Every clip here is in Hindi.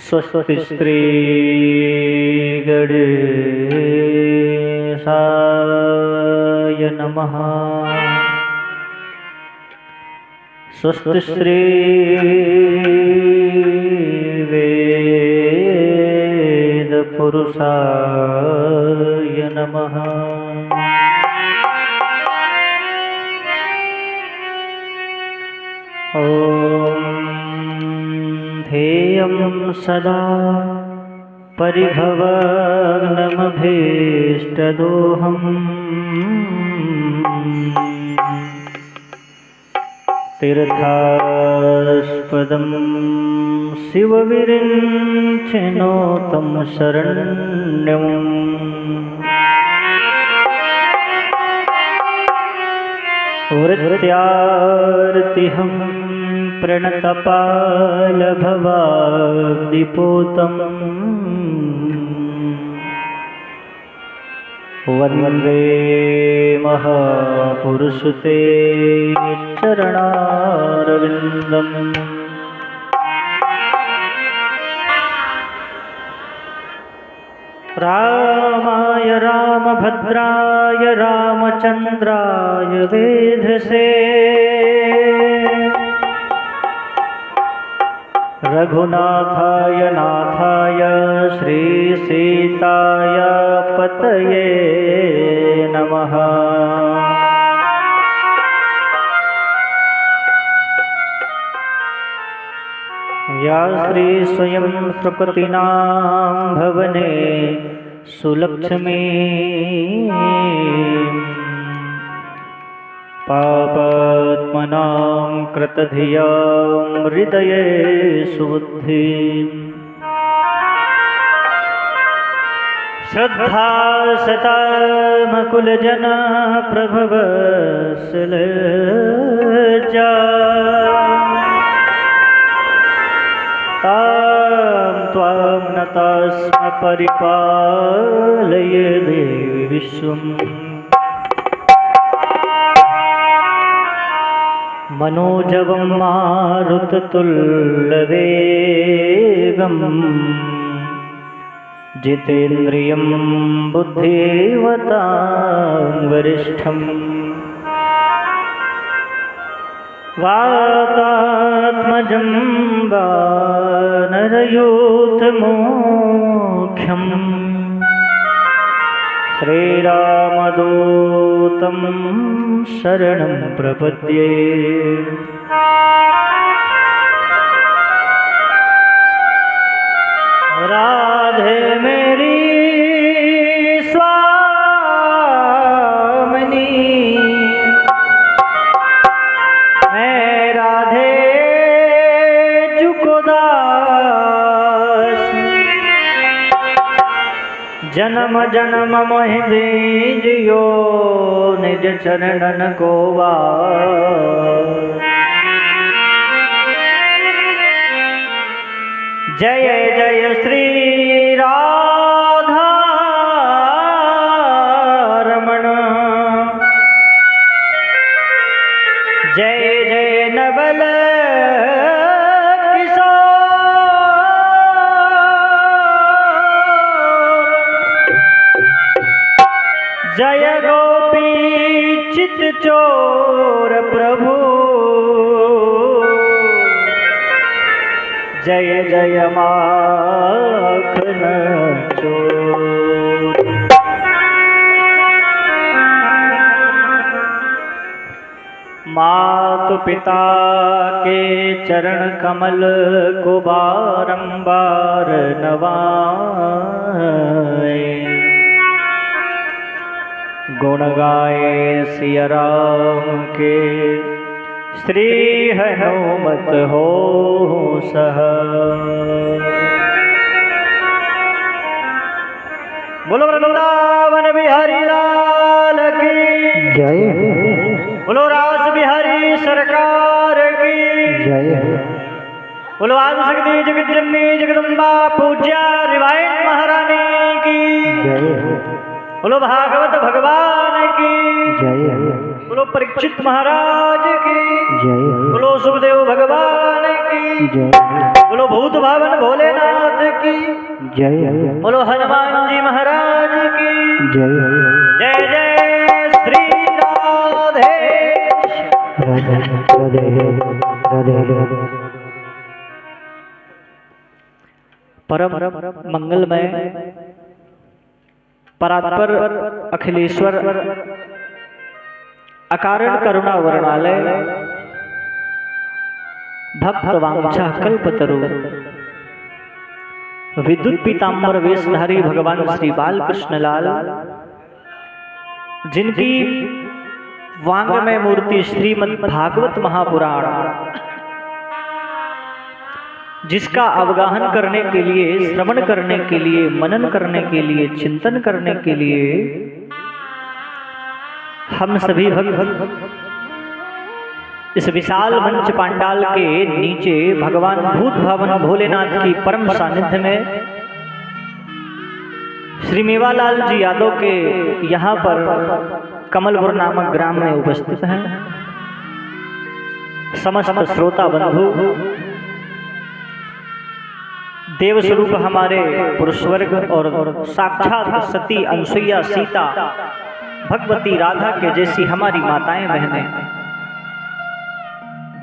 स्वस्ति श्री गणेशाय नमः। स्वस्ति श्री वेद पुरुषाय नमः। ध्येयं सदा परिभवग्नमभीष्टदोहम् तीर्थास्पदं शिवविरिञ्चिनो तं शरण्यम् वृत्यार्तिहं प्रणतपालभवाब्धिपूतम् वन्दे महापुरुषते चरणारविन्दम्। रामाय रामभद्राय रामचन्द्राय वेधसे रघुनाथाय नाथाय श्रीसीताय पतये नमः। या श्री स्वयं सुकृतिनां भवने सुलक्ष्मी पापात्मनां कृतधियां हृदये सुबुद्धिं श्रद्धा सतामकुलजना प्रभवत्सलजा तां त्वां नतास्म परिपालय देवि विश्वम्। मनोजवं मारुततुल्यवेगम् जितेन्द्रियं बुद्धिमतां वरिष्ठम् वातात्मजं वानरयूथमुख्यम् श्रीरामदूतं शरणं प्रपद्ये। राधे मेरी स्वामिनी मैं राधे जुको दास जन्म जन्म मोहि दीजियो निज चरणन को वास। जय जय श्री राधा रमण जय जय नवल जय गोपी चित चोर प्रभु जय जय माखन चोर। मातु पिता के चरण कमल को बारंबार नवाए गुण गाए सिया राम के श्री हनुमत हो सह। बोलो वृंदावन बिहारी लाल की जय। बोलो रास बिहारी सरकार की जय। बोलो आदिशक्ति जगत जननी जगदम्बा पूज्या रिवाइन महारानी की जय। बोलो भागवत भगवान की जय। बोलो परीक्षित महाराज की जय। बोलो सुखदेव भगवान की जय। बोलो भूत भावन भोलेनाथ की जय। बोलो हनुमान जी महाराज की जय। जय जय श्री राधे राधे राधे राधे। परम मंगलमय परात्पर अखिलेश्वर अकारण करुणा वर्णालय भक्त वांछा कल्पतरु विद्युत पीताम्बर वेशधारी भगवान श्री बालकृष्ण लाल जिनकी वांग्मय मूर्ति श्रीमद् भागवत महापुराण जिसका अवगाहन करने के लिए, श्रवण करने के लिए, मनन करने के लिए, चिंतन करने के लिए हम सभी भक्त इस विशाल मंच पांडाल के नीचे भगवान भूत भावन भोलेनाथ की परम सानिध्य में श्री मेवालाल जी यादव के यहाँ पर कमलपुर नामक ग्राम में उपस्थित हैं। समस्त श्रोता बंधु, देव स्वरूप हमारे पुरुष वर्ग और साक्षात सती अनुसुईया सीता भगवती राधा के जैसी हमारी माताएं बहनें,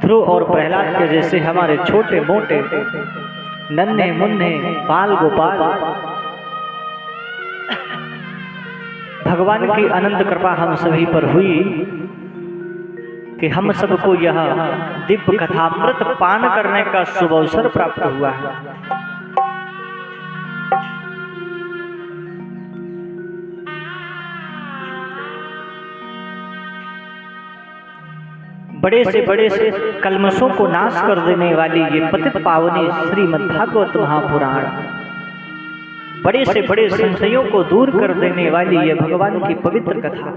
ध्रुव और प्रहलाद के जैसे हमारे छोटे मोटे नन्हे मुन्ने बाल गोपाल, भगवान की अनंत कृपा हम सभी पर हुई कि हम सबको यह दिव्य कथामृत पान करने का शुभ अवसर प्राप्त हुआ है। बड़े से बड़े से कलमशों को नाश कर देने वाली ये पतित पावनी श्रीमद् भागवत महापुराण, बड़े से बड़े संशयों को दूर कर देने वाली ये भगवान की पवित्र कथा,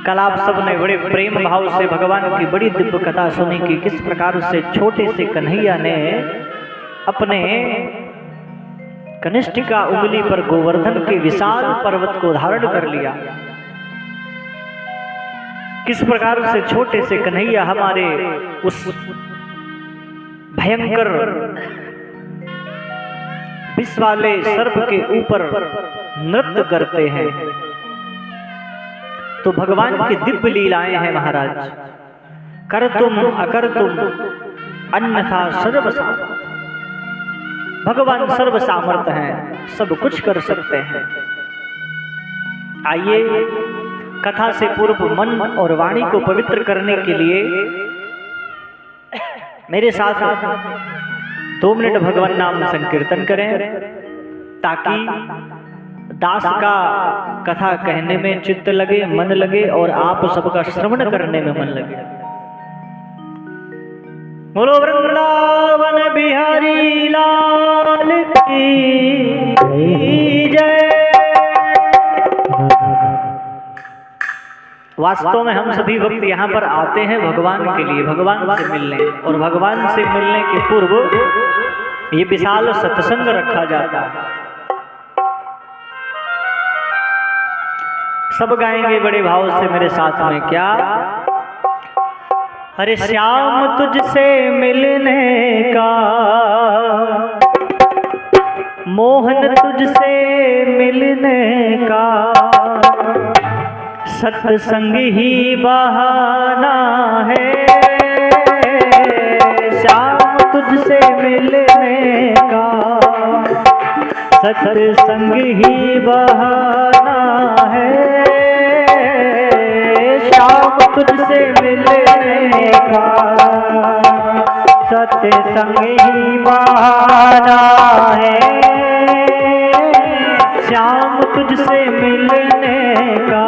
कल आप सबने बड़े प्रेम भाव से भगवान की बड़ी दिव्य कथा सुनी कि किस प्रकार से छोटे से कन्हैया ने अपने कनिष्ठिका उंगली पर गोवर्धन के विशाल पर्वत को धारण कर लिया। किस प्रकार से छोटे से कन्हैया हमारे उस भयंकर विष वाले सर्प के ऊपर नृत्य करते हैं। तो भगवान की दिव्य लीलाएं हैं महाराज। कर तुम अकर तुम अन्यथा सर्व सामर्थ, भगवान सर्व सामर्थ हैं, सब कुछ कर सकते हैं। आइए कथा से पूर्व मन और वाणी को पवित्र करने के लिए मेरे साथ 2 मिनट भगवान नाम संकीर्तन करें, ताकि दास का कथा कहने में चित्त लगे, मन लगे और आप सबका श्रवण करने में मन लगे। बोलो वृंदावन बिहारी लाल की जय। वास्तव में हम सभी भक्त यहाँ पर आते हैं भगवान के लिए, भगवान से मिलने, और भगवान से मिलने के पूर्व ये विशाल सत्संग रखा जाता है। सब गाएंगे बड़े भाव से मेरे साथ में, क्या? हरे श्याम तुझसे मिलने का मोहन तुझसे मिलने का, सत्संग ही बहाना है। श्याम तुझसे मिलने का सत्संग ही बहाना है। श्याम तुझसे मिलने का सत्संग ही बहाना है। श्याम तुझसे मिलने का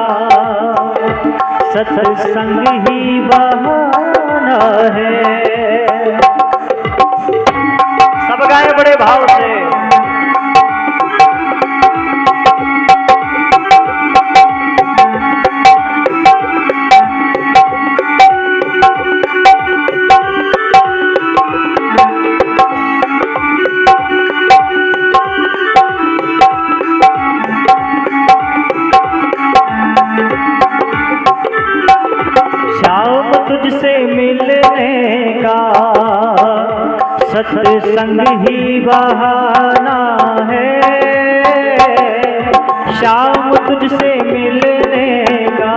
सत्संग ही बहाना है। सब गाए बड़े भाव से। सत्संग ही बहाना है श्याम तुझसे मिलने का,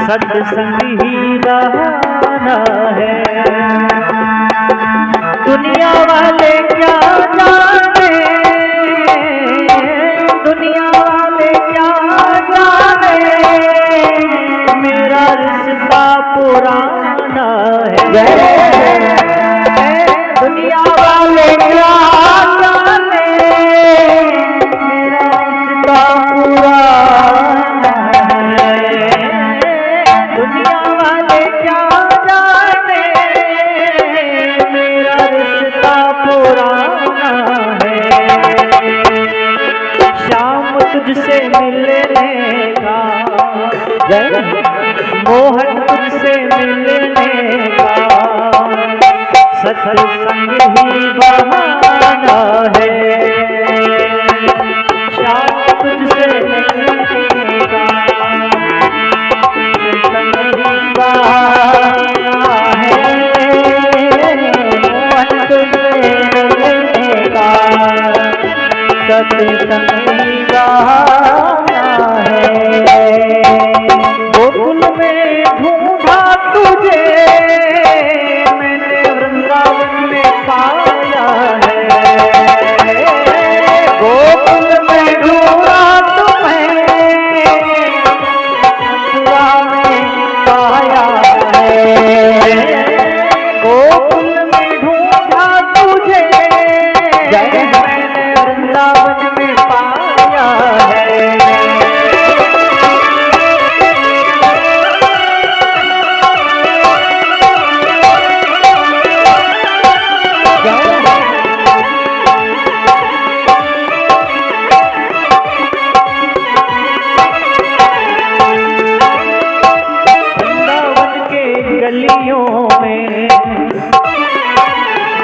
सत्संग ही बहाना है। दुनिया वाले क्या जाने, दुनिया वाले क्या जाने, मेरा रिश्ता पुराना है। दुनिया वाले क्या जाने, मेरा रिश्ता पुराना है। दुनिया वाले क्या जाने, मेरा रिश्ता पुराना है। शाम तुझसे मिलने का, मोहन तुझसे मिलने का, सत्संग ही बहाना है। शाम तुझसे मिलने का, सत्संग ही बहाना है। मोहन तुझसे मिलने का, सत्संग ही बहाना है। गोकुल में ढूंढा तुझे मैंने, वृंदावन में पाया है। गोकुल में ढूंढा तुम्हें, मथुरा में पाया है। गोकुल में ढूंढा तुझे मैंने, वृंदावन में पाया है।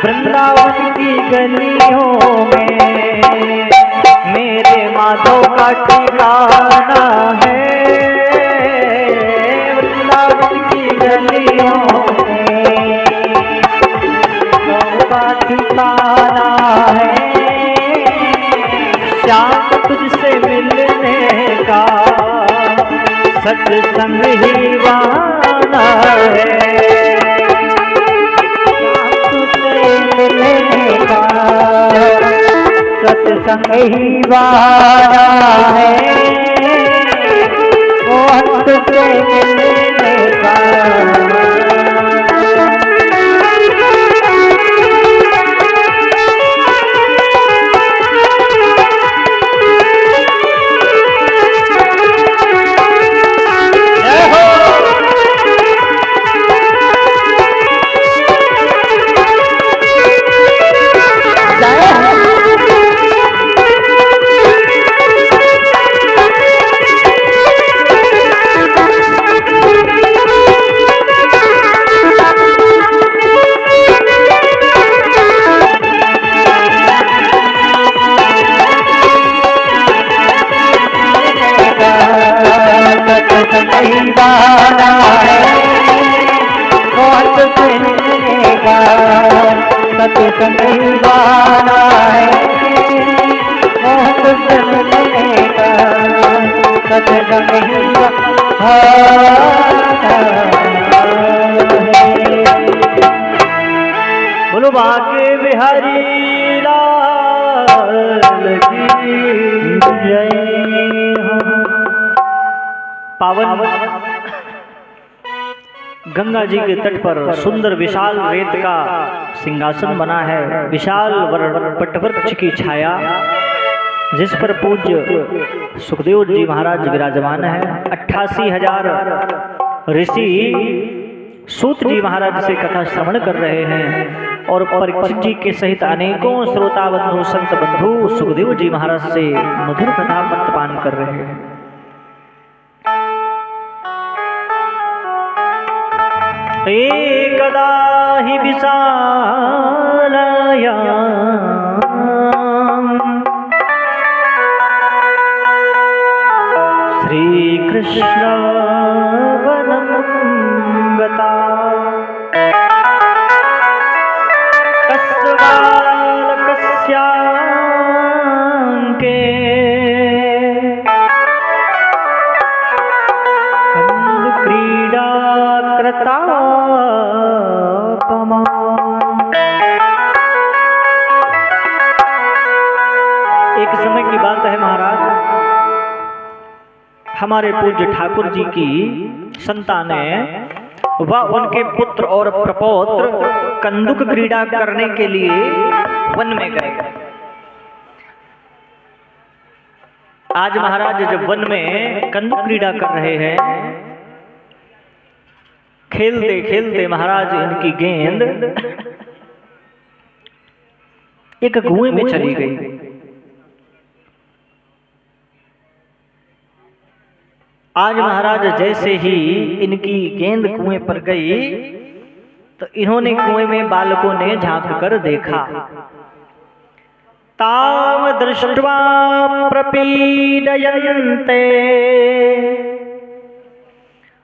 वृंदावन की गलियों में मेरे माधव का ठिकाना है। वृंदावन की गलियों में माधव का ठिकाना है। श्याम तुझसे मिलने का, सत्संग ही बहाना है। सत्संग ही बहाना है। मोहन तुझसे मिलने का, सत्संग ही बहाना है। मोहन तुझसे मिलने का, सत्संग ही बहाना है। बोलो बाके बिहारी लाल की जय। पावन गंगा जी के तट पर सुंदर विशाल रेत का सिंहासन बना है। विशाल वटवृक्ष की छाया, जिस पर पूज्य सुखदेव जी महाराज विराजमान है। 88,000 ऋषि सूत जी महाराज से कथा श्रवण कर रहे हैं और परीक्षित जी के सहित अनेकों श्रोता बंधु संत बंधु सुखदेव जी महाराज से मधुर कथा मृतपान कर रहे हैं। एकदा हि विशालायां श्रीकृष्ण वनं गता बालकस्याङ्के कन्दुक्रीडा कृतापमा। एक समय की बात है महाराज, हमारे पूज्य ठाकुर जी की संतानें व उनके पुत्र और प्रपौत्र कंदुक क्रीड़ा करने के लिए वन में गए। आज महाराज जब वन में कंदुक क्रीड़ा कर रहे हैं, खेलते खेलते महाराज इनकी गेंद एक कुएं में चली गई। आज महाराज जैसे ही इनकी गेंद कुएं पर गई तो इन्होंने कुएं में बालकों ने झांक कर देखा। ताम दृष्ट्वा प्रपीडयन्ते,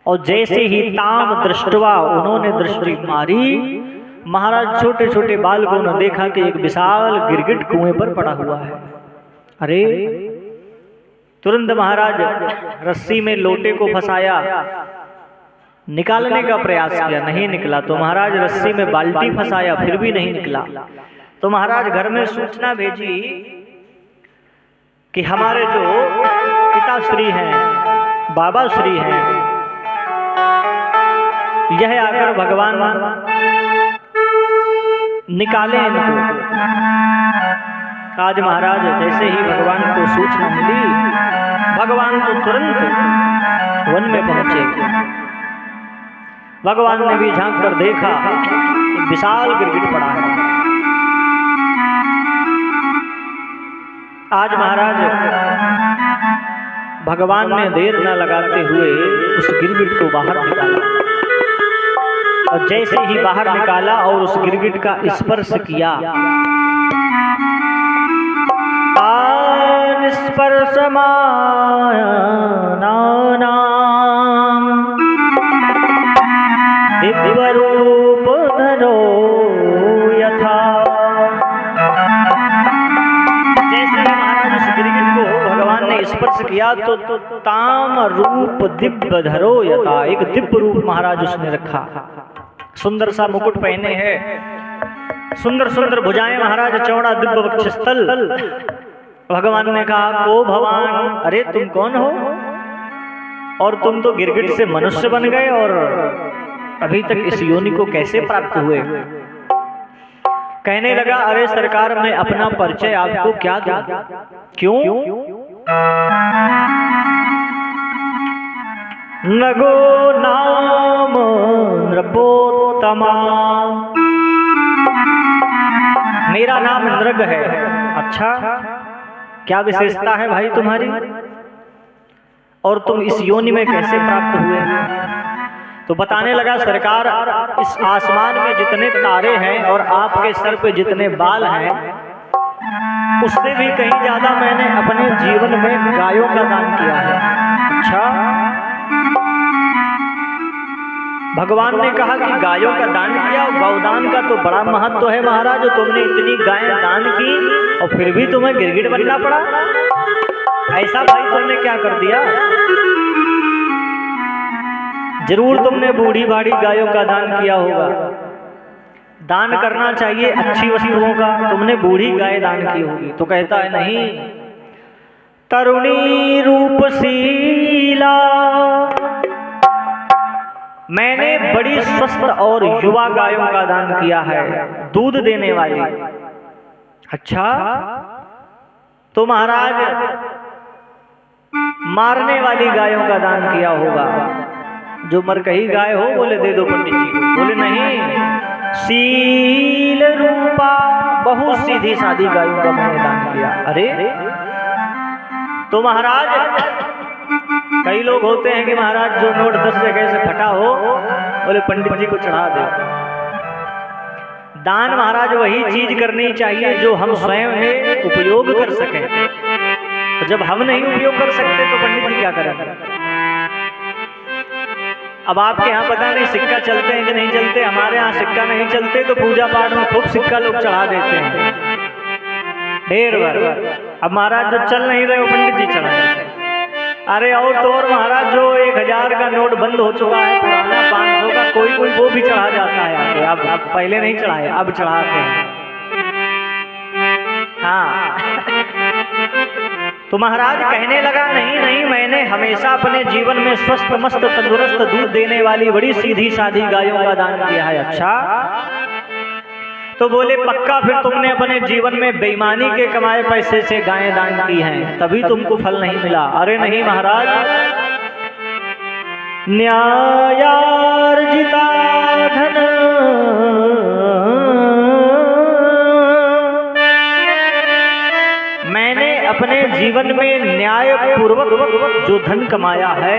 और जैसे ही ताम दृष्ट्वा उन्होंने दृष्टि मारी, महाराज छोटे छोटे बालकों ने देखा कि एक विशाल गिरगिट कुएं पर पड़ा हुआ है। अरे तुरंत महाराज रस्सी में लोटे को फंसाया, निकालने का प्रयास किया, नहीं निकला। तो महाराज रस्सी में बाल्टी फंसाया, फिर भी नहीं निकला। तो महाराज घर में सूचना भेजी कि हमारे जो पिताश्री हैं, बाबा श्री हैं, यह आकर भगवान निकाले इनको। आज महाराज जैसे ही भगवान को सूचना मिली, भगवान तो तुरंत वन में पहुंचे। भगवान ने भी झांक कर देखा, एक विशाल गिरगिट पड़ा है। आज महाराज भगवान ने देर न लगाते हुए उस गिरगिट को बाहर निकाला, और जैसे ही बाहर निकाला और उस गिरगिट का स्पर्श किया, स्पर्शमानानां दिव्यरूप धरो यथा। जैसे महाराज उस गिरगिट को भगवान ने स्पर्श किया तो ताम रूप दिव्य धरो यथा, एक दिव्य रूप महाराज उसने रखा। सुंदर सा मुकुट पहने हैं, सुंदर सुंदर भुजाएं महाराज, चौड़ा दिव्य वक्षस्थल। भगवान ने कहा, को भगवान, अरे तुम कौन हो? और तुम तो गिरगिट से मनुष्य बन गए और अभी तक इस योनि को कैसे प्राप्त हुए? कहने लगा, अरे सरकार मैं अपना परिचय आपको क्या दूं? क्यों? नगो नाम नृपोत्तमा, मेरा नाम नृग है। अच्छा, क्या विशेषता है भाई तुम्हारी, और तुम इस योनि में कैसे प्राप्त हुए? तो बताने लगा, सरकार इस आसमान में जितने तारे हैं और आपके सर पे जितने बाल हैं, उससे भी कहीं ज्यादा मैंने अपने जीवन में गायों का दान किया है। अच्छा, भगवान ने कहा कि गायों का दान किया, गौदान का तो बड़ा महत्व है महाराज। तुमने इतनी गायें दान की और फिर भी तुम्हें गिरगिट बनना पड़ा, ऐसा भाई तुमने क्या कर दिया? जरूर तुमने बूढ़ी बाड़ी गायों का दान किया होगा। दान करना चाहिए अच्छी वस्तुओं का, तुमने बूढ़ी गाय दान की होगी। तो कहता है, नहीं, तरुणी रूपशीला, मैंने बड़ी स्वस्थ और युवा गायों का दान किया है, दूध देने वाली। अच्छा, तो महाराज मारने वाली गायों का दान किया होगा। जो मरकही गाय हो, बोले दे दो पंडित जी को। बोले नहीं, शील रूपा, बहुत सीधी सादी गायों का मैंने दान किया। अरे तो महाराज कई लोग होते हैं कि महाराज जो नोट 10 जगह से फटा हो, बोले पंडित जी को चढ़ा दे। दान महाराज वही चीज करनी चाहिए जो हम स्वयं में उपयोग कर सकें। तो जब हम नहीं उपयोग कर सकते तो पंडित जी क्या करेंगे? अब आपके यहाँ पता नहीं सिक्का चलते हैं कि नहीं चलते, हमारे यहाँ सिक्का नहीं चलते तो पूजा पाठ में खूब सिक्का लोग चढ़ा देते हैं ढेर बार। अब महाराज जो चल नहीं रहे वो पंडित जी चढ़ाए। अरे और तो और महाराज जो 1000 का नोट बंद हो चुका है पुराना, 500 का कोई कोई वो भी चढ़ा जाता है आगे। अब पहले नहीं चढ़ाए, अब चढ़ाते हैं। हाँ तो महाराज कहने लगा नहीं नहीं, मैंने हमेशा अपने जीवन में स्वस्थ मस्त तंदुरुस्त दूध देने वाली बड़ी सीधी साधी गायों का दान किया है। अच्छा तो बोले पक्का फिर तुमने अपने जीवन में बेईमानी के कमाए पैसे से गायें दान की हैं, तभी तुमको फल नहीं मिला। अरे नहीं महाराज, न्यायार्जिता धन मैंने अपने जीवन में न्याय पूर्वक जो धन कमाया है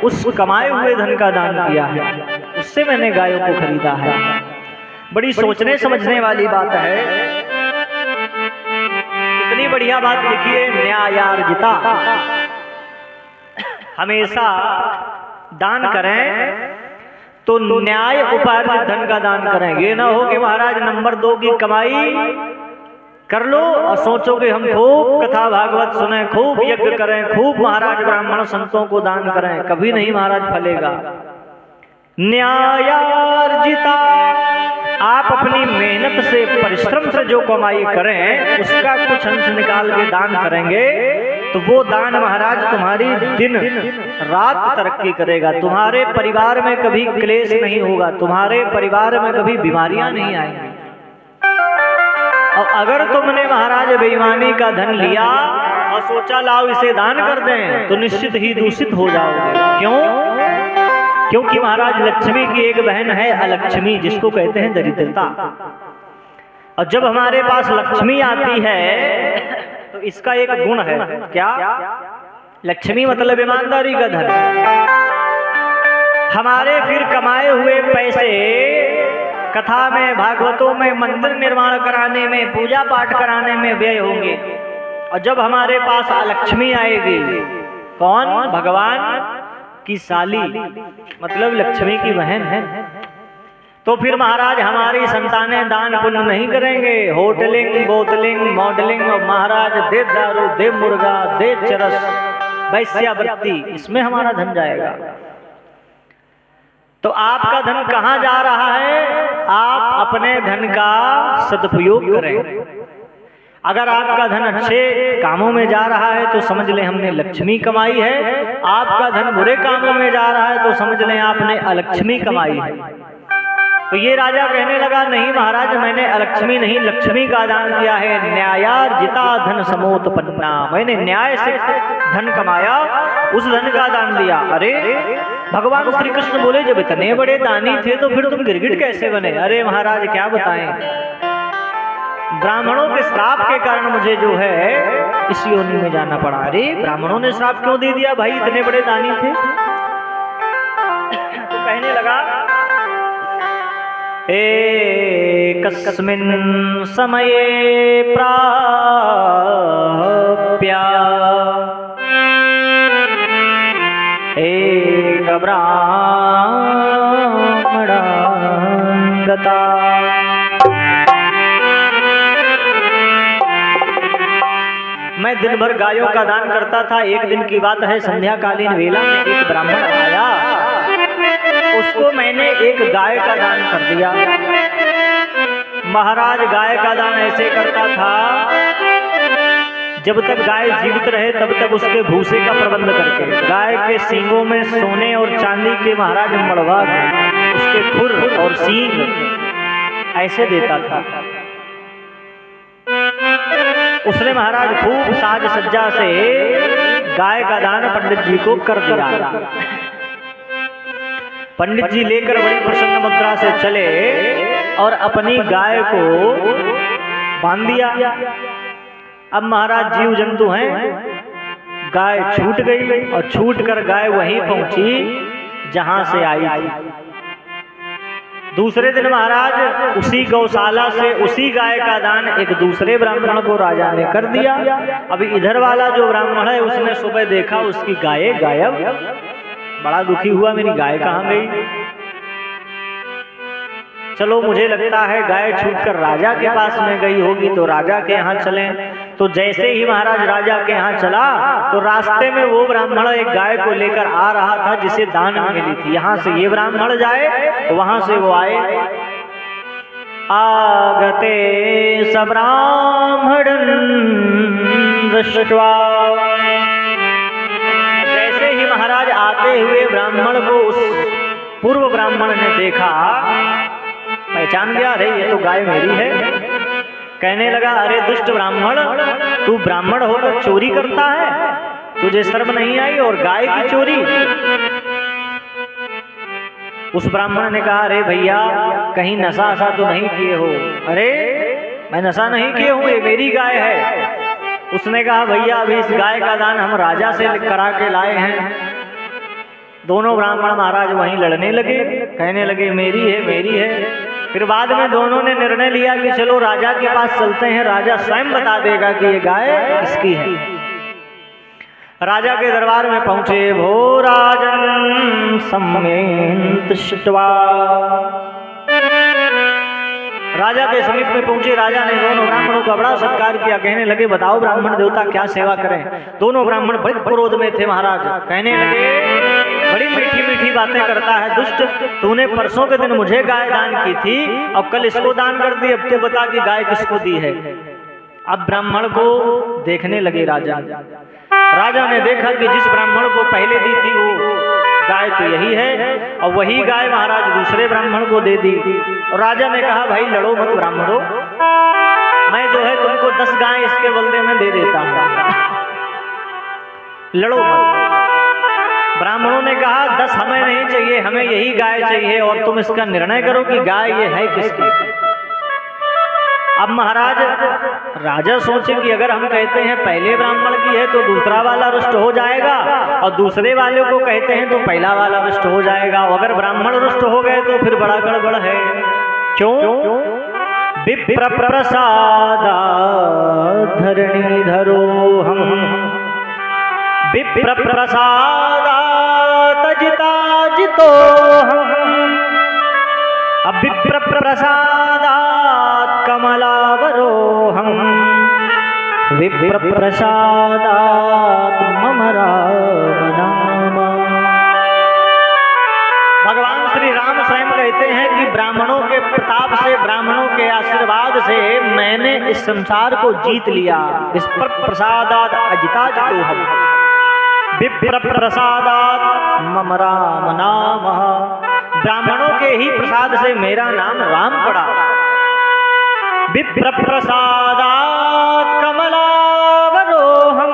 उस कमाए हुए धन का दान किया है, उससे मैंने गायों को खरीदा है। बड़ी सोचने समझने वाली बात है, कितनी बढ़िया बात लिखी है। न्यायार्जिता, हमेशा दान करें तो न्याय उपार्जित धन का दान करें। ये ना हो कि महाराज नंबर 2 की कमाई कर लो और सोचो कि हम खूब कथा भागवत सुने, खूब यज्ञ करें, खूब महाराज ब्राह्मण संतों को दान करें, कभी नहीं महाराज फलेगा। न्यायार्जिता, आप अपनी मेहनत से परिश्रम से जो कमाई करें उसका कुछ अंश निकाल के दान करेंगे तो वो दान महाराज तुम्हारी दिन रात तरक्की करेगा। तुम्हारे परिवार में कभी क्लेश नहीं होगा, तुम्हारे परिवार में कभी बीमारियां नहीं आएंगी। और अगर तुमने महाराज बेईमानी का धन लिया और सोचा लाओ इसे दान कर दें तो निश्चित ही दूषित हो जाओगे। क्यों? क्योंकि महाराज लक्ष्मी की एक बहन है अलक्ष्मी, जिसको कहते हैं दरिद्रता। और जब हमारे पास लक्ष्मी आती है तो इसका एक गुण है, क्या? लक्ष्मी मतलब ईमानदारी का धन। हमारे फिर कमाए हुए पैसे कथा में, भागवतों में, मंदिर निर्माण कराने में, पूजा पाठ कराने में व्यय होंगे। और जब हमारे पास अलक्ष्मी आएगी, कौन? भगवान की साली, मतलब लक्ष्मी की बहन है, तो फिर महाराज हमारी संतानें दान पुण्य नहीं करेंगे। होटलिंग, बोतलिंग, मॉडलिंग और महाराज दे दारू, दे मुर्गा, दे चरस, वैश्यावृत्ति, इसमें हमारा धन जाएगा। तो आपका धन कहाँ जा रहा है? आप अपने धन का सदुपयोग करें। अगर आपका धन अच्छे कामों में जा रहा है तो समझ लें हमने लक्ष्मी कमाई है। आपका धन बुरे कामों में जा रहा है तो समझ लें आपने अलक्ष्मी कमाई है। तो ये राजा कहने लगा नहीं महाराज, मैंने अलक्ष्मी नहीं लक्ष्मी का दान किया है। न्यायार्जिता धन समोत्पन्ना, मैंने न्याय से धन कमाया, उस धन का दान दिया। अरे भगवान श्री कृष्ण बोले जब इतने बड़े दानी थे तो फिर तुम गिरगिट कैसे बने? अरे महाराज क्या बताएं, ब्राह्मणों के श्राप के कारण मुझे जो है इस योनि में जाना पड़ा। अरे ब्राह्मणों ने श्राप क्यों दे दिया भाई, इतने बड़े दानी थे? तो कहने लगा एकस्मिन् समये प्राप्या एक ब्राह्मणांगता। मैं दिन भर गायों का दान करता था। एक दिन की बात है, संध्याकालीन वेला में एक ब्राह्मण आया, उसको मैंने एक गाय का दान कर दिया। महाराज गाय का दान ऐसे करता था, जब तक गाय जीवित रहे तब तक उसके भूसे का प्रबंध करके, गाय के सींगों में सोने और चांदी के महाराज मड़वा, उसके खुर और सींग ऐसे देता था। उसने महाराज खूब साज सज्जा से गाय का दान पंडित जी को कर दिया। पंडित जी लेकर बड़ी प्रसन्न मुद्रा से चले और अपनी गाय को बांध दिया। अब महाराज जीव जंतु हैं, गाय छूट गई और छूट कर गाय वहीं पहुंची जहां से आई थी। दूसरे दिन महाराज उसी गौशाला से उसी गाय का दान एक दूसरे ब्राह्मण को राजा ने कर दिया। अभी इधर वाला जो ब्राह्मण है उसने सुबह देखा उसकी गायें गायब, बड़ा दुखी हुआ, मेरी गाय कहाँ गई। चलो मुझे लगता है गाय छूटकर राजा के पास में गई होगी, तो राजा के यहाँ चलें। तो जैसे ही महाराज राजा के यहाँ चला तो रास्ते में वो ब्राह्मण एक गाय को लेकर आ रहा था जिसे दान में मिली थी। यहाँ से ये ब्राह्मण जाए, वहां से वो आए। आगते स ब्राह्मणं दृष्ट्वा, जैसे ही महाराज आते हुए ब्राह्मण को उस पूर्व ब्राह्मण ने देखा, पहचान गया, अरे ये तो गाय मेरी है। कहने लगा, अरे दुष्ट ब्राह्मण, तू ब्राह्मण होकर चोरी करता है, तुझे शर्म नहीं आई, और गाय की चोरी। उस ब्राह्मण ने कहा, अरे भैया कहीं नशा ऐसा तो नहीं किए हो। अरे मैं नशा नहीं किए हूँ, ये मेरी गाय है। उसने कहा, भैया अभी इस गाय का दान हम राजा से करा के लाए हैं। दोनों ब्राह्मण महाराज वहीं लड़ने लगे, कहने लगे मेरी है, मेरी है। फिर बाद में दोनों ने निर्णय लिया कि चलो राजा के पास चलते हैं, राजा स्वयं बता देगा कि ये गाय किसकी है। राजा के दरबार में पहुंचे। भो राजन सम्येन तिष्ठ्वा, राजा के समीप में पहुंचे। राजा ने दोनों ब्राह्मणों का बड़ा सत्कार किया। कहने लगे, बताओ ब्राह्मण देवता क्या सेवा करें। दोनों ब्राह्मण बड़े क्रोध में थे महाराज। कहने लगे, बड़ी मीठी मीठी बातें करता है दुष्ट, तूने परसों के दिन मुझे गाय दान की थी और कल इसको दान कर दी, अब तो बता कि गाय किसको दी है। अब ब्राह्मण को देखने लगे राजा। राजा ने देखा कि जिस ब्राह्मण को पहले दी थी वो गाय तो यही है, और वही गाय महाराज दूसरे ब्राह्मण को दे दी। और राजा ने कहा, भाई लड़ो मत ब्राह्मणों, मैं जो है तुमको 10 गाय इसके बदले में दे देता हूँ, लड़ो मत। ब्राह्मणों ने कहा, 10 हमें नहीं चाहिए, हमें यही गाय चाहिए, और तुम इसका निर्णय करो कि गाय ये है किसकी। अब महाराज राजा सोचे कि अगर हम कहते हैं पहले ब्राह्मण की है तो दूसरा वाला रुष्ट हो जाएगा, और दूसरे वाले को कहते हैं तो पहला वाला रुष्ट हो जाएगा। अगर ब्राह्मण रुष्ट हो गए तो फिर बड़ा गड़बड़ है। क्यों? विप्र प्रसादात् धरणीधरो हम, विप्र प्रसादात् अजिताजितो हम, अब विप्र प्रसादात् कमलावरोहम, विप्र प्रसादात् मम राम नाम। भगवान श्री राम स्वयं कहते हैं कि ब्राह्मणों के प्रताप से, ब्राह्मणों के आशीर्वाद से मैंने इस संसार को जीत लिया। विप्र प्रसादात् अजिताजितोहम, विप्र प्रसादात् मम राम नाम। ब्राह्मणों के ही प्रसाद से मेरा नाम राम पड़ा। विप्र प्रसादात् कमलावरोहम,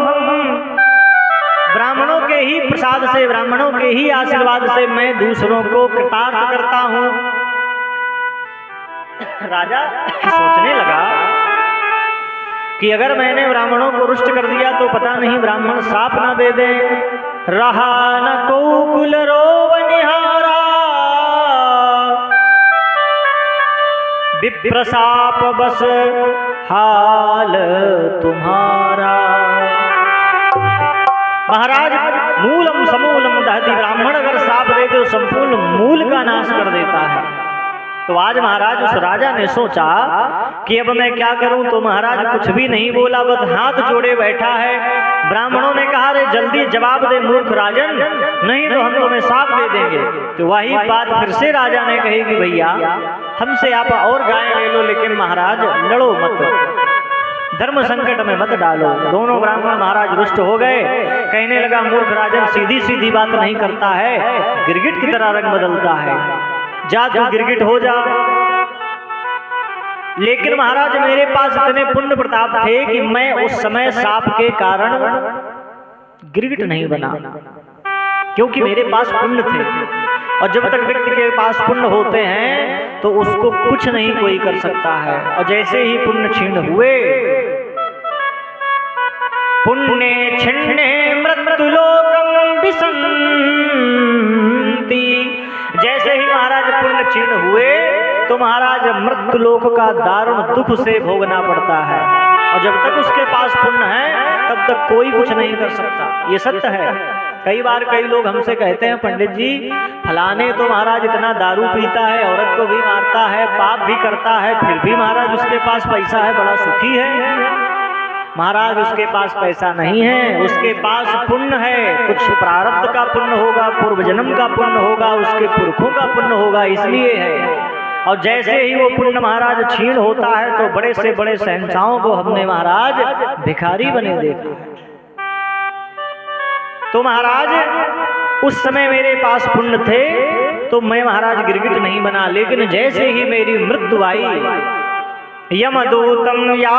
ब्राह्मणों के ही प्रसाद से, ब्राह्मणों के ही आशीर्वाद से मैं दूसरों को कृतार्थ करता हूँ। राजा सोचने लगा कि अगर मैंने ब्राह्मणों को रुष्ट कर दिया तो पता नहीं ब्राह्मण श्राप ना दे दें। रहा न कोकुल रोवनिहारा, विप्रशाप बस हाल तुम्हारा। महाराज मूलम समूलम दहति, ब्राह्मण अगर श्राप दे तो संपूर्ण मूल का नाश कर देता है। तो आज महाराज उस राजा ने सोचा कि अब मैं क्या करूं, तो महाराज कुछ भी नहीं बोला, बस हाथ जोड़े बैठा है। ब्राह्मणों ने कहा, रे जल्दी जवाब दे मूर्ख राजन, नहीं तो हम तुम्हें श्राप दे देंगे। तो वही बात फिर से राजा ने कही कि भैया हमसे आप और गाय ले लो, लेकिन महाराज लड़ो मत, धर्म संकट में मत डालो। दोनों ब्राह्मण महाराज रुष्ट हो गए। कहने लगा, मूर्ख राजन सीधी सीधी बात नहीं करता है, गिरगिट की तरह रंग बदलता है, जा तू गिरगिट हो जा। लेकिन महाराज मेरे पास इतने पुण्य प्रताप थे कि मैं उस समय श्राप के कारण गिरगिट नहीं बना, क्योंकि मेरे पास पुण्य थे। और जब तक व्यक्ति के पास पुण्य होते हैं तो उसको कुछ नहीं कोई कर सकता है। और जैसे ही पुण्य क्षीण हुए, पुण्य छिन्ने मृत्युलोकम विसंति, जैसे ही महाराज पुण्य क्षीण हुए तो महाराज मृत्युलोक का दारुण दुख से भोगना पड़ता है। और जब तक उसके पास पुण्य है तब तक कोई कुछ नहीं कर सकता, ये सत्य है। कई बार कई लोग हमसे कहते हैं, पंडित जी फलाने तो महाराज इतना दारू पीता है, औरत को भी मारता है, पाप भी करता है, फिर भी महाराज उसके पास पैसा है, बड़ा सुखी है। महाराज उसके पास पैसा नहीं है, उसके पास पुण्य है, कुछ प्रारब्ध का पुण्य होगा, पूर्व जन्म का पुण्य होगा, उसके पुरखों का पुण्य होगा, इसलिए है। और जैसे ही वो पुण्य महाराज क्षीण होता है तो बड़े से बड़े शहंशाहों को हमने महाराज भिखारी बने देखा है। तो महाराज उस समय मेरे पास पुण्य थे तो मैं महाराज गिरगिट नहीं बना, लेकिन जैसे ही मेरी मृत्यु आई, यमदूतम या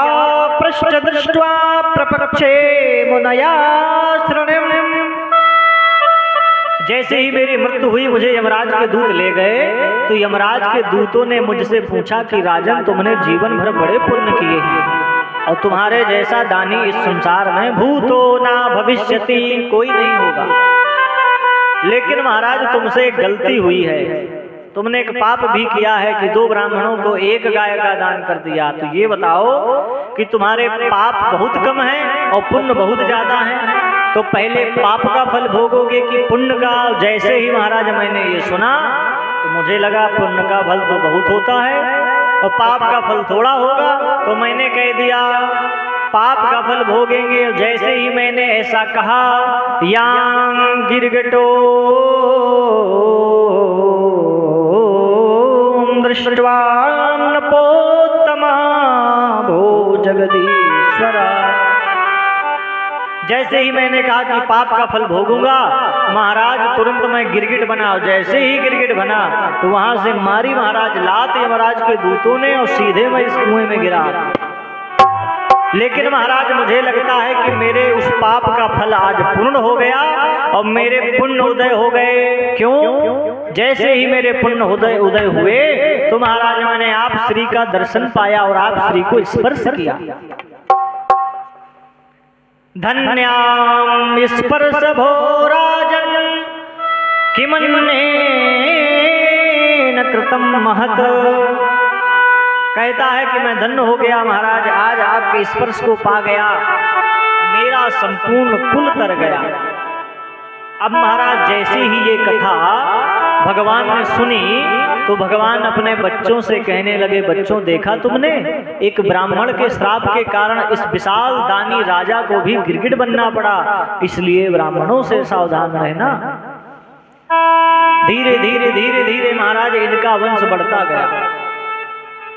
पृष्ठ दृष्ट्वा प्रपक्षे मुनया श्रणिम, जैसे ही मेरी मृत्यु हुई मुझे यमराज के दूत ले गए, तो यमराज के दूतों ने मुझसे पूछा कि राजन तुमने जीवन भर बड़े पुण्य किए हैं और तुम्हारे जैसा दानी इस संसार में भूतो ना भविष्यति कोई नहीं होगा, लेकिन महाराज तुमसे एक गलती हुई है, तुमने एक पाप भी किया है कि 2 ब्राह्मणों को 1 गाय का दान कर दिया। तो ये बताओ कि तुम्हारे पाप बहुत कम है और पुण्य बहुत ज्यादा है, तो पहले पाप का फल भोगोगे कि पुण्य का? जैसे ही महाराज मैंने ये सुना तो मुझे लगा पुण्य का फल तो बहुत होता है और पाप का फल थोड़ा होगा, तो मैंने कह दिया पाप का फल भोगेंगे। जैसे ही मैंने ऐसा कहा, यां गिरगिटो दृष्ट्वा नपोत्तमा भो जगदीश्वरा, जैसे ही मैंने कहा कि पाप का फल भोगूंगा, महाराज तुरंत मैं गिरगिट बना। जैसे ही गिरगिट बना तो वहां से मारी महाराज लात यमराज के दूतों ने और सीधे मैं इस कुएं में गिरा। लेकिन महाराज मुझे लगता है कि मेरे उस पाप का फल आज पूर्ण हो गया और मेरे पुण्य उदय हो गए। क्यों? जैसे ही मेरे पुण्य उदय हुए तो महाराज मैंने आप श्री का दर्शन पाया और आप श्री को स्पर्श किया। धन्याम स्पर्श भो राजन किमन्ने न कृतम महत, कहता है कि मैं धन्य हो गया महाराज, आज आपके स्पर्श को पा गया, मेरा संपूर्ण कुल तर गया। अब महाराज जैसे ही ये कथा भगवान ने सुनी तो भगवान अपने बच्चों से कहने लगे, बच्चों देखा तुमने, एक ब्राह्मण के श्राप के कारण इस विशाल दानी राजा को भी गिरगिट बनना पड़ा, इसलिए ब्राह्मणों से सावधान रहना। धीरे धीरे धीरे धीरे महाराज इनका वंश बढ़ता गया,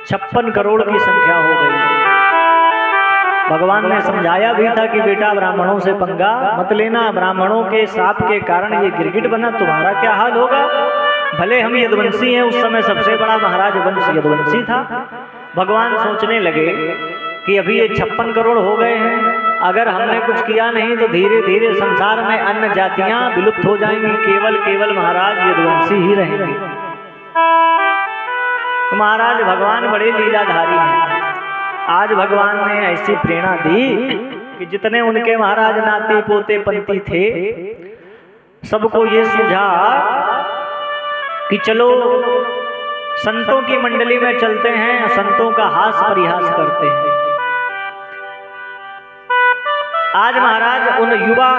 56 करोड़ की संख्या हो गई। भगवान ने समझाया भी था कि बेटा ब्राह्मणों से पंगा मत लेना, ब्राह्मणों के श्राप के कारण ये गिरगिट बना, तुम्हारा क्या हाल होगा। भले हम यदुवंशी हैं, उस समय सबसे बड़ा महाराज वंश यदुवंशी था। भगवान सोचने लगे कि अभी ये 56 करोड़ हो गए हैं, अगर हमने कुछ किया नहीं तो धीरे धीरे संसार में अन्य जातियां विलुप्त हो जाएंगी, केवल महाराज यदुवंशी ही रहेंगे। तो महाराज भगवान बड़े लीलाधारी हैं। आज भगवान ने ऐसी प्रेरणा दी कि जितने उनके महाराज नाती पोते पंती थे, सबको ये सुझा कि चलो संतों की मंडली में चलते हैं, संतों का हास परिहास करते हैं। आज महाराज उन युवा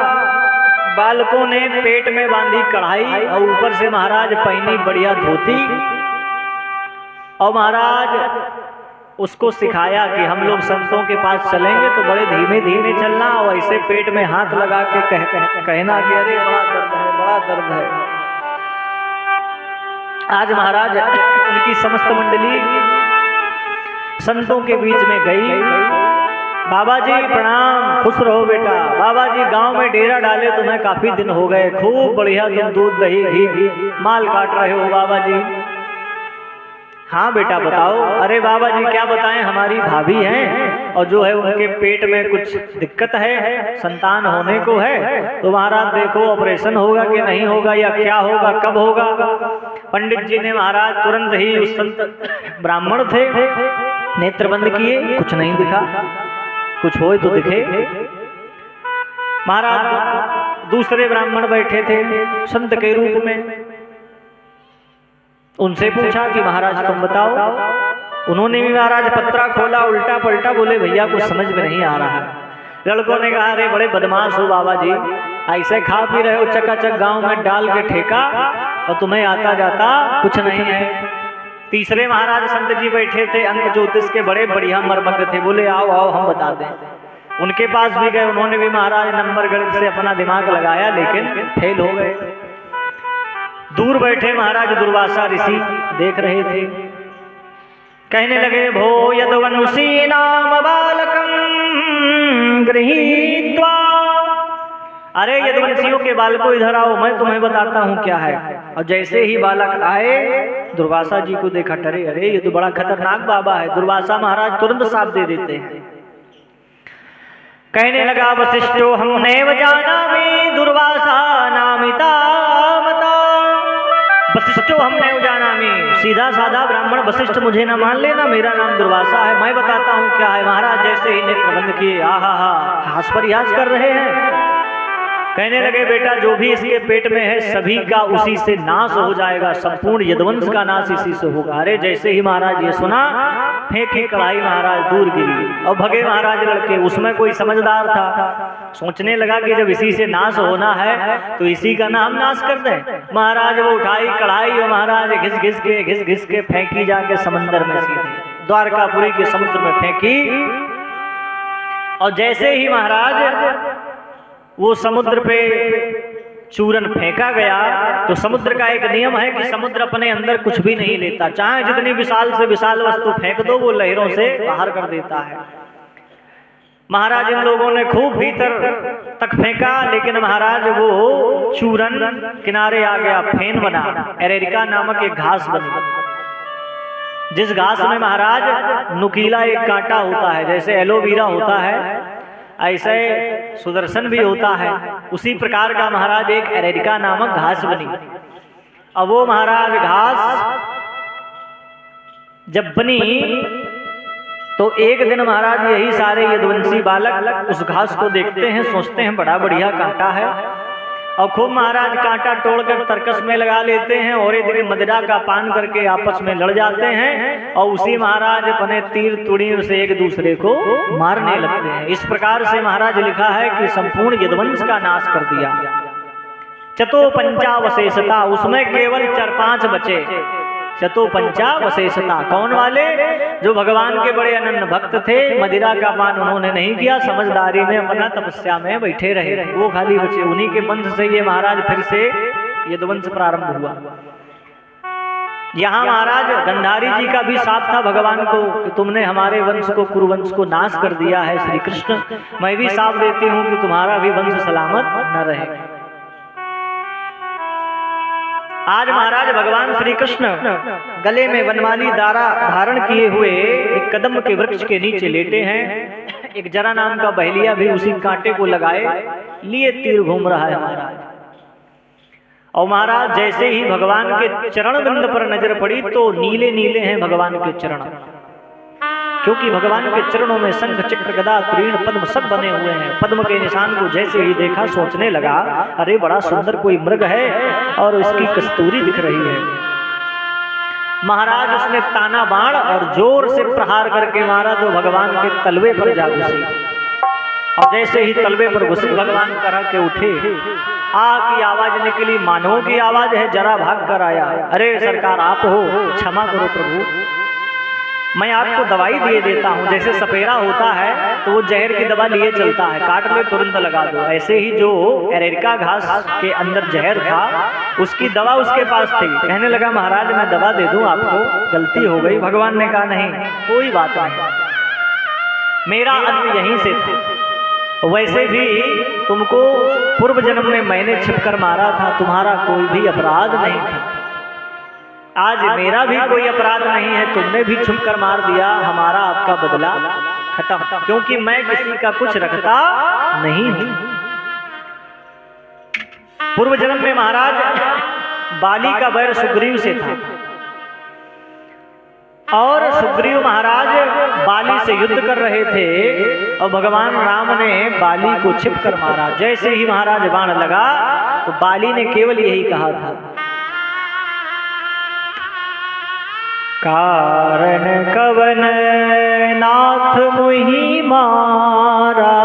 बालकों ने पेट में बांधी कढ़ाई और ऊपर से महाराज पहनी बढ़िया धोती, और महाराज उसको सिखाया कि हम लोग संतों के पास चलेंगे तो बड़े धीमे धीमे चलना और ऐसे पेट में हाथ लगा के कहना कि अरे बड़ा दर्द है, बड़ा दर्द है। आज महाराज उनकी समस्त मंडली संतों के बीच में गई। बाबा जी प्रणाम, खुश रहो बेटा। बाबा जी गांव में डेरा डाले तुम्हें काफी दिन हो गए, खूब बढ़िया तुम दूध दही घी माल काट रहे हो बाबा जी। हाँ बेटा बताओ। अरे बाबा जी क्या बताएं, हमारी भाभी हैं और जो है उनके पेट में कुछ दिक्कत है, संतान होने को है, तो महाराज देखो ऑपरेशन होगा कि नहीं होगा या क्या होगा, कब होगा। पंडित जी ने महाराज तुरंत ही उस संत ब्राह्मण थे, नेत्र बंद किए, कुछ नहीं दिखा, कुछ हो तो दिखे। महाराज दूसरे ब्राह्मण बैठे थे संत के रूप में, उनसे पूछा कि महाराज तुम बताओ। उन्होंने भी महाराज पत्रा खोला, उल्टा पलटा, बोले भैया कुछ समझ में नहीं आ रहा है। लड़कों ने कहा अरे बड़े बदमाश हो बाबा जी, ऐसे खा पी रहे हो चकाचक गांव में डाल के ठेका, और तुम्हें आता जाता कुछ नहीं है। तीसरे महाराज संत जी बैठे थे, अंक ज्योतिष के बड़े बढ़िया मर्मज्ञ थे, बोले आओ आओ हम बता दें। उनके पास भी गए, उन्होंने भी महाराज नंबर गणित से अपना दिमाग लगाया, लेकिन फेल हो गए। दूर बैठे महाराज दुर्वासा ऋषि देख रहे थे, कहने लगे भो यदुवंशी नाम बालकम गृहीत्वा, अरे यदुवंशियों के बालकों इधर आओ, मैं तुम्हें बताता हूँ क्या है। और जैसे ही बालक आए, दुर्वासा जी को देखा, डरे, अरे ये तो बड़ा खतरनाक बाबा है। दुर्वासा महाराज तुरंत साथ दे देते हैं। कहने लगा वशिष्ठो हमने जाना में दुर्वासा नामिता मता, वशिष्ठो हमने जाना में, सीधा साधा ब्राह्मण वशिष्ठ मुझे ना मान लेना, मेरा नाम दुर्वासा है, मैं बताता हूँ क्या है। महाराज जैसे ही नेत्र बंद किए, आहा हा, हास परिहास कर रहे हैं। कहने लगे बेटा जो भी इसके पेट में है सभी का उसी से नाश हो जाएगा, संपूर्ण यदुवंश का नाश इसी से होगा। अरे जैसे ही महाराज ये सुना, फेंकी कढ़ाई महाराज दूर गिरी और भगे महाराज लड़के। उसमें कोई समझदार था, सोचने लगा कि जब इसी से नाश होना है तो इसी का नाम नाश कर दें। महाराज वो उठाई कढ़ाई और महाराज घिस घिस के फेंकी जाके समंदर में, सीधे द्वारकापुरी के समुद्र में फेंकी। और जैसे ही महाराज वो समुद्र पे चूरन फेंका गया, तो समुद्र का एक नियम है कि समुद्र अपने अंदर कुछ भी नहीं लेता, चाहे जितनी विशाल से विशाल वस्तु फेंक दो वो लहरों से बाहर कर देता है। महाराज इन लोगों ने खूब भीतर तक फेंका, लेकिन महाराज वो चूरन किनारे आ गया, फेन बना, एरेरिका नामक एक घास बनी, जिस घास में महाराज नुकीला एक कांटा होता है, जैसे एलोवेरा होता है ऐसे सुदर्शन भी होता है, उसी प्रकार का महाराज एक एरेरिका नामक घास बनी। अब वो महाराज घास जब बनी तो एक दिन महाराज यही सारे यदुवंशी बालक उस घास को देखते हैं, सोचते हैं बड़ा बढ़िया कांटा है, और खूब महाराज कांटा तोड़कर तर्कस में लगा लेते हैं और एक मदिरा का पान करके आपस में लड़ जाते हैं, और उसी महाराज अपने तीर तुड़ियों से एक दूसरे को मारने लगते हैं। इस प्रकार से महाराज लिखा है कि संपूर्ण यदुवंश का नाश कर दिया। चतुपंचावशेषता, उसमें केवल 4-5 बचे। चतुपंचावशेषता कौन वाले? जो भगवान के बड़े अनन्य भक्त थे, मदिरा का पान उन्होंने नहीं किया, समझदारी में अपना तपस्या में बैठे रहे, वो खाली बचे। उन्हीं के वंश से ये महाराज फिर से यदुवंश प्रारंभ हुआ। यहाँ महाराज गंधारी जी का भी साथ था भगवान को कि तुमने हमारे वंश को, कुरुवंश को नाश कर दिया है श्री कृष्ण, मैं भी साथ देती हूँ कि तुम्हारा भी वंश सलामत न रहे। आज महाराज भगवान श्री कृष्ण गले में वनमाली दारा धारण किए हुए एक कदम के वृक्ष के नीचे लेटे हैं। एक जरा नाम का बहेलिया भी उसी कांटे को लगाए लिए तीर घूम रहा है महाराज। और महाराज जैसे ही भगवान के चरण बिंद पर नजर पड़ी तो नीले नीले हैं भगवान के चरण, क्योंकि भगवान के चरणों में शंख चक्र गदा तीर्ण पद्म सब बने हुए हैं। पद्म के निशान को जैसे ही देखा सोचने लगा अरे बड़ा सुंदर कोई मृग है और इसकी कस्तूरी दिख रही है। महाराज उसने ताना बाण और जोर से प्रहार करके मारा तो भगवान के तलवे पर जा घुसी, और जैसे ही तलवे पर घुसी भगवान करह के उठे, आ की आवाज निकली, मानवों की आवाज है, जरा भाग कर आया। अरे सरकार आप हो, क्षमा करो प्रभु, मैं आपको दवाई दिए देता हूँ। जैसे सपेरा होता है तो वो जहर की दवा लिए चलता है, काट ले तुरंत लगा दो, ऐसे ही जो एरेरिका घास के अंदर जहर था उसकी दवा उसके पास थी। कहने लगा महाराज मैं दवा दे दूं आपको, गलती हो गई। भगवान ने कहा नहीं कोई बात नहीं, मेरा अंत यहीं से था, वैसे भी तुमको पूर्व जन्म में मैंने छिपकर मारा था, तुम्हारा कोई भी अपराध नहीं था, आज मेरा भी कोई अपराध नहीं है, तुमने भी छुप कर मार दिया, हमारा आपका बदला खत्म, क्योंकि मैं किसी का कुछ रखता नहीं हूं। पूर्व जन्म में महाराज बाली का वैर सुग्रीव से था, और सुग्रीव महाराज बाली से युद्ध कर रहे थे और भगवान राम ने बाली को छिप कर मारा। जैसे ही महाराज बाण लगा तो बाली ने केवल यही कहा था, कारण कवन नाथ मुहि मारा,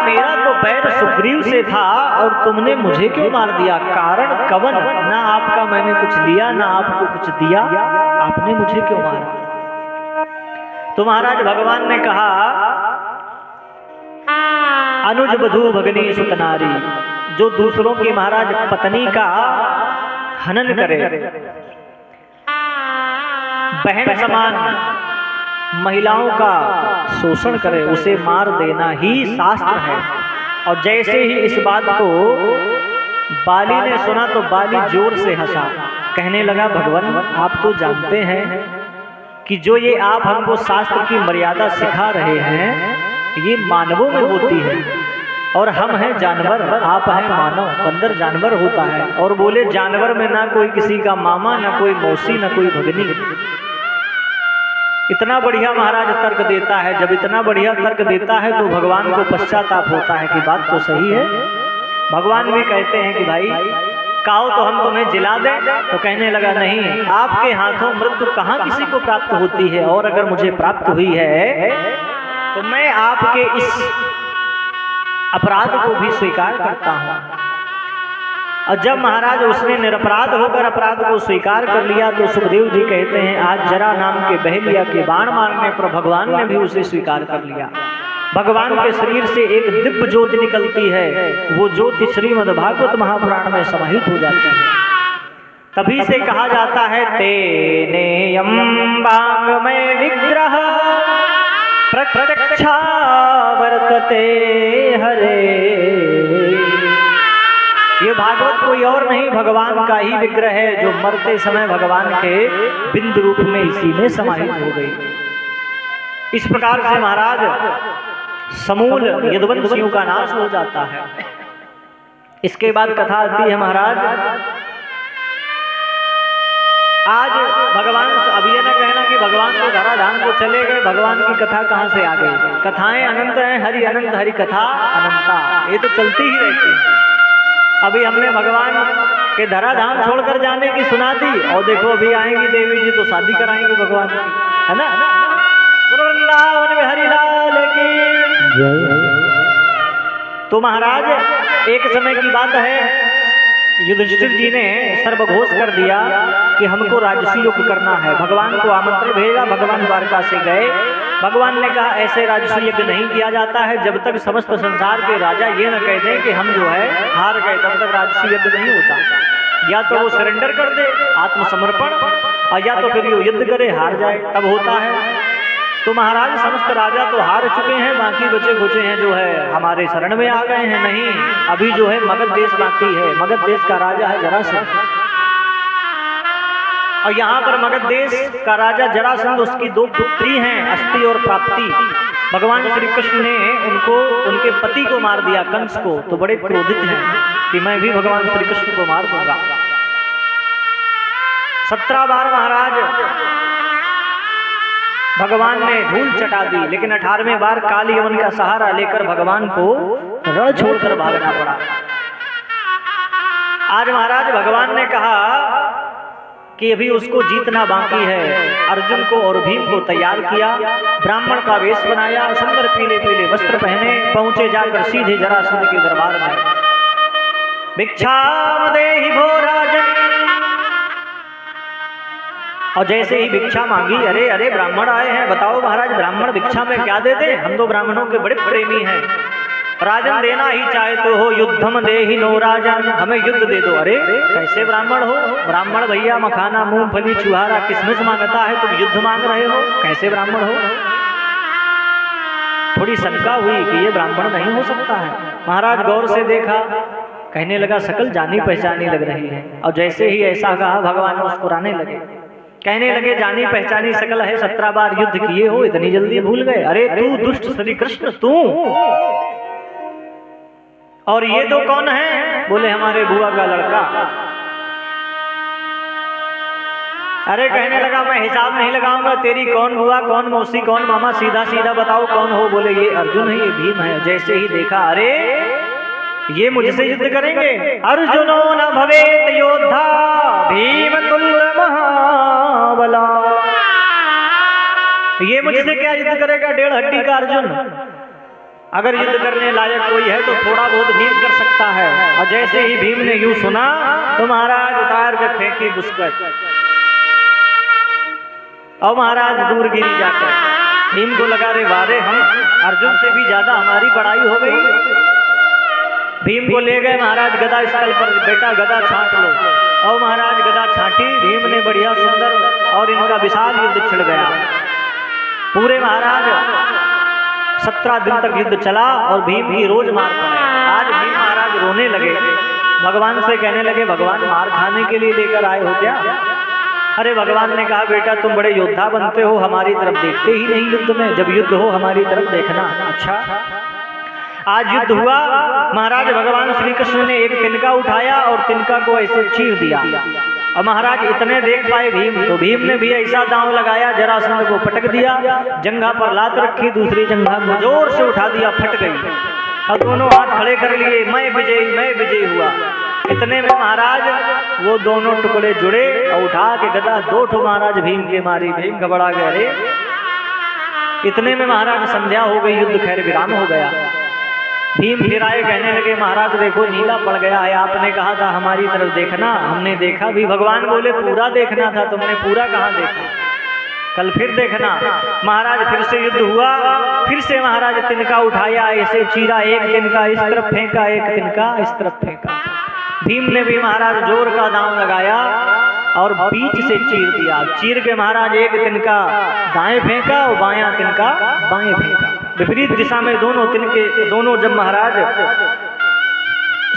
मेरा तो बैर सुग्रीव से था और तुमने मुझे क्यों मार दिया? कारण कवन? ना आपका मैंने कुछ लिया ना आपको कुछ दिया, आपने मुझे क्यों मारा? तो महाराज भगवान ने कहा, अनुज बधू भगनी सुतनारी, जो दूसरों की महाराज पत्नी का हनन करे, बहन समान महिलाओं का शोषण करे, उसे मार देना ही शास्त्र है। और जैसे ही इस बात को बाली ने सुना तो बाली जोर से हंसा, कहने लगा, भगवान आप तो जानते हैं कि जो ये आप हमको शास्त्र की मर्यादा सिखा रहे हैं ये मानवों में होती है और हम हैं जानवर, आप हैं मानव। बंदर जानवर होता है। और बोले जानवर में ना कोई किसी का मामा, ना कोई मौसी, ना कोई भगनी। इतना बढ़िया महाराज तर्क देता है। जब इतना बढ़िया तर्क देता है तो भगवान को पश्चाताप होता है कि बात तो सही है। भगवान भी कहते हैं कि भाई कहो तो हम तुम्हें जिला दें, तो कहने लगा, नहीं, आपके हाथों मृत्यु कहाँ किसी को प्राप्त होती है, और अगर मुझे प्राप्त हुई है तो मैं आपके इस अपराध को भी स्वीकार करता हूँ। और जब महाराज उसने निरपराध होकर अपराध को स्वीकार कर लिया तो सुखदेव जी कहते हैं, आज जरा नाम के बहलिया के बाण मारने पर भगवान ने भी उसे स्वीकार कर लिया। भगवान के शरीर से एक दिव्य ज्योति निकलती है, वो ज्योति श्रीमद्भागवत महापुराण में समाहित हो जाती है। तभी से कहा जाता है, तेने वांगमय विग्रह प्रत्यक्षा वर्तते हरे। ये भागवत कोई और नहीं, भगवान का ही विग्रह है, जो मरते समय भगवान के बिंदु रूप में इसी में समाहित हो गई। इस प्रकार से महाराज समूल यदुवंशियों का नाश हो जाता है। इसके बाद कथा आती है महाराज, आज भगवान, अब ये ना कहना कि भगवान को धराधाम को चले गए, भगवान की कथा कहाँ से आ गई। कथाएं अनंत हैं, हरि अनंत, हरि कथा अनंता, ये तो चलती ही रहती है। अभी हमने भगवान के धराधाम छोड़कर जाने की सुना दी, और देखो अभी आएंगी देवी जी तो शादी कराएंगे भगवान की, है ना। वृंदावन में हरिलाल की जय। तो महाराज एक समय की बात है, युधिष्ठिर जी ने सर्वघोष कर दिया कि हमको राजसी युग करना है। भगवान को आमंत्रण भेजा, भगवान द्वारका से गए। भगवान ने कहा, ऐसे राजसी यज्ञ नहीं किया जाता है जब तक समस्त संसार के राजा ये न कह दें कि हम जो है हार गए, तब तक राजसी यज्ञ नहीं होता। या तो वो सरेंडर कर दे, आत्मसमर्पण, और या तो फिर वो युद्ध करे, हार जाए, तब होता है। तो महाराज समस्त राजा तो हार चुके हैं, बाकी बचे खुचे हैं जो है हमारे शरण में आ गए हैं। नहीं, अभी जो है मगध देश बाकी है। मगध देश का राजा है जरासंध, और यहाँ पर मगध देश का राजा जरासंध, उसकी दो पुत्री हैं, अस्ति और प्राप्ति। भगवान श्री कृष्ण ने उनको, उनके पति को मार दिया, कंस को। तो बड़े क्रोधित हैं कि मैं भी भगवान श्री कृष्ण को मार दूंगा। 17 बार महाराज भगवान ने धूल चटा दी, लेकिन 18वें बार काल यवन का सहारा लेकर भगवान को रण छोड़कर भागना पड़ा। आज महाराज भगवान ने कहा कि अभी उसको जीतना बाकी है। अर्जुन को और भीम को तैयार किया, ब्राह्मण का वेश बनाया, सुंदर पीले पीले वस्त्र पहने, पहुंचे जाकर सीधे जरासंध के दरबार में। भिक्षाम देहि भो राजन, और जैसे ही भिक्षा मांगी, अरे अरे ब्राह्मण आए हैं, बताओ महाराज ब्राह्मण भिक्षा में क्या दे दे, हम तो ब्राह्मणों के बड़े प्रेमी हैं। राजन देना ही चाहे तो हो, युद्धम देहि नो राजन, हमें युद्ध दे दो। अरे कैसे ब्राह्मण हो? ब्राह्मण भैया मखाना मूंगफली चुहारा किसमिस मांगता है, तुम युद्ध मांग रहे हो, कैसे ब्राह्मण हो? थोड़ी शंका हुई कि ये ब्राह्मण नहीं हो सकता है। महाराज गौर से देखा, कहने लगा सकल जानी पहचानी लग रही है। और जैसे ही ऐसा कहा भगवान मुस्कुराने लगे, कहने लगे जानी पहचानी सकल है, 17 बार युद्ध किए हो, इतनी जल्दी भूल गए? अरे तू दुष्ट श्री कृष्ण तू, और ये तो कौन है? बोले हमारे बुआ का लड़का। अरे कहने लगा मैं हिसाब नहीं लगाऊंगा, तेरी कौन बुआ, कौन मौसी, कौन मामा, सीधा सीधा बताओ कौन हो? बोले ये अर्जुन है, ये भीम है। जैसे ही देखा, अरे ये मुझसे युद्ध करेंगे। अर्जुनो न भवेत योद्धा भीम तुल्य महाबला, ये मुझसे क्या युद्ध करेगा, 1.5 हड्डी का अर्जुन। अगर युद्ध करने लायक कोई है तो थोड़ा बहुत भीम कर सकता है। और जैसे ही भीम ने यूं सुना तो महाराज उतार कर फेंकी बुस्कट और महाराज दूर गिरी जाकर। भीम को लगा रे वारे, हम अर्जुन से भी ज्यादा हमारी बड़ाई हो गई। भीम को ले गए महाराज गदा स्थल पर, बेटा गदा छांट लो। और महाराज गदा छांटी, भीम ने बढ़िया सुंदर, और इनका विशाल युद्ध छिड़ गया। पूरे महाराज 17 दिन तक युद्ध चला और भीम की रोज मार पड़े। आज भीम महाराज रोने लगे, भगवान से कहने लगे भगवान मार खाने के लिए लेकर आए हो क्या? अरे भगवान ने कहा बेटा तुम बड़े योद्धा बनते हो, हमारी तरफ देखते ही नहीं युद्ध में, जब युद्ध हो हमारी तरफ देखना। अच्छा आज युद्ध हुआ, महाराज भगवान श्री कृष्ण ने एक तिनका उठाया और तिनका को ऐसे चीर दिया। और महाराज इतने देख पाए भीम, तो भीम ने भी ऐसा दांव लगाया, जरासंध को पटक दिया, जंघा पर लात रखी, दूसरी जंघा को जोर से उठा दिया, फट गई। और दोनों हाथ खड़े कर लिए, मैं विजयी हुआ। इतने में महाराज वो दोनों टुकड़े जुड़े और उठा के गदा 2 ठो महाराज भीम के मारी। भीम घबरा गए। अरे इतने में महाराज संध्या हो गई, युद्ध खैर विराम हो गया। भीम फिर आए, कहने लगे महाराज देखो नीला पड़ गया है, आपने कहा था हमारी तरफ देखना, हमने देखा भी। भगवान बोले पूरा देखना था, तुमने पूरा कहाँ देखा, कल फिर देखना। महाराज फिर से युद्ध हुआ, फिर से महाराज तिनका उठाया, ऐसे चीरा, एक तिनका इस तरफ फेंका, एक तिनका इस तरफ फेंका। भीम ने भी महाराज जोर का दांव लगाया और बीच से चीर दिया। चीर के महाराज एक तिनका दाएं फेंका और बायां तिनका बाएं फेंका, विपरीत दिशा में दोनों तिनके। दोनों जब महाराज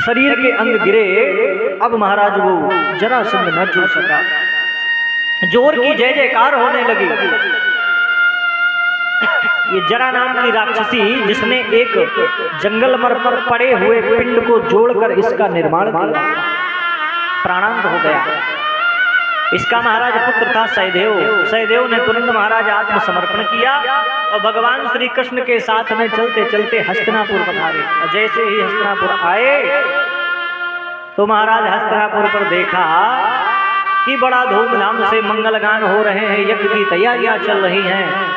शरीर के अंग गिरे, अब महाराज वो जरासंध न जुड़ सका। जोर की जय जयकार होने लगी। ये जरा नाम की राक्षसी, जिसने एक जंगल मर पर पड़े हुए पिंड को जोड़कर इसका निर्माण किया, प्राणांत हो गया। इसका महाराज पुत्र था सहदेव। सहदेव ने तुरंत महाराज आत्मसमर्पण किया और भगवान श्री कृष्ण के साथ में चलते चलते हस्तिनापुर पधारे। और जैसे ही हस्तिनापुर आए तो महाराज हस्तिनापुर पर देखा कि बड़ा धूमधाम से मंगलगान हो रहे हैं, यज्ञ की तैयारियां चल रही हैं।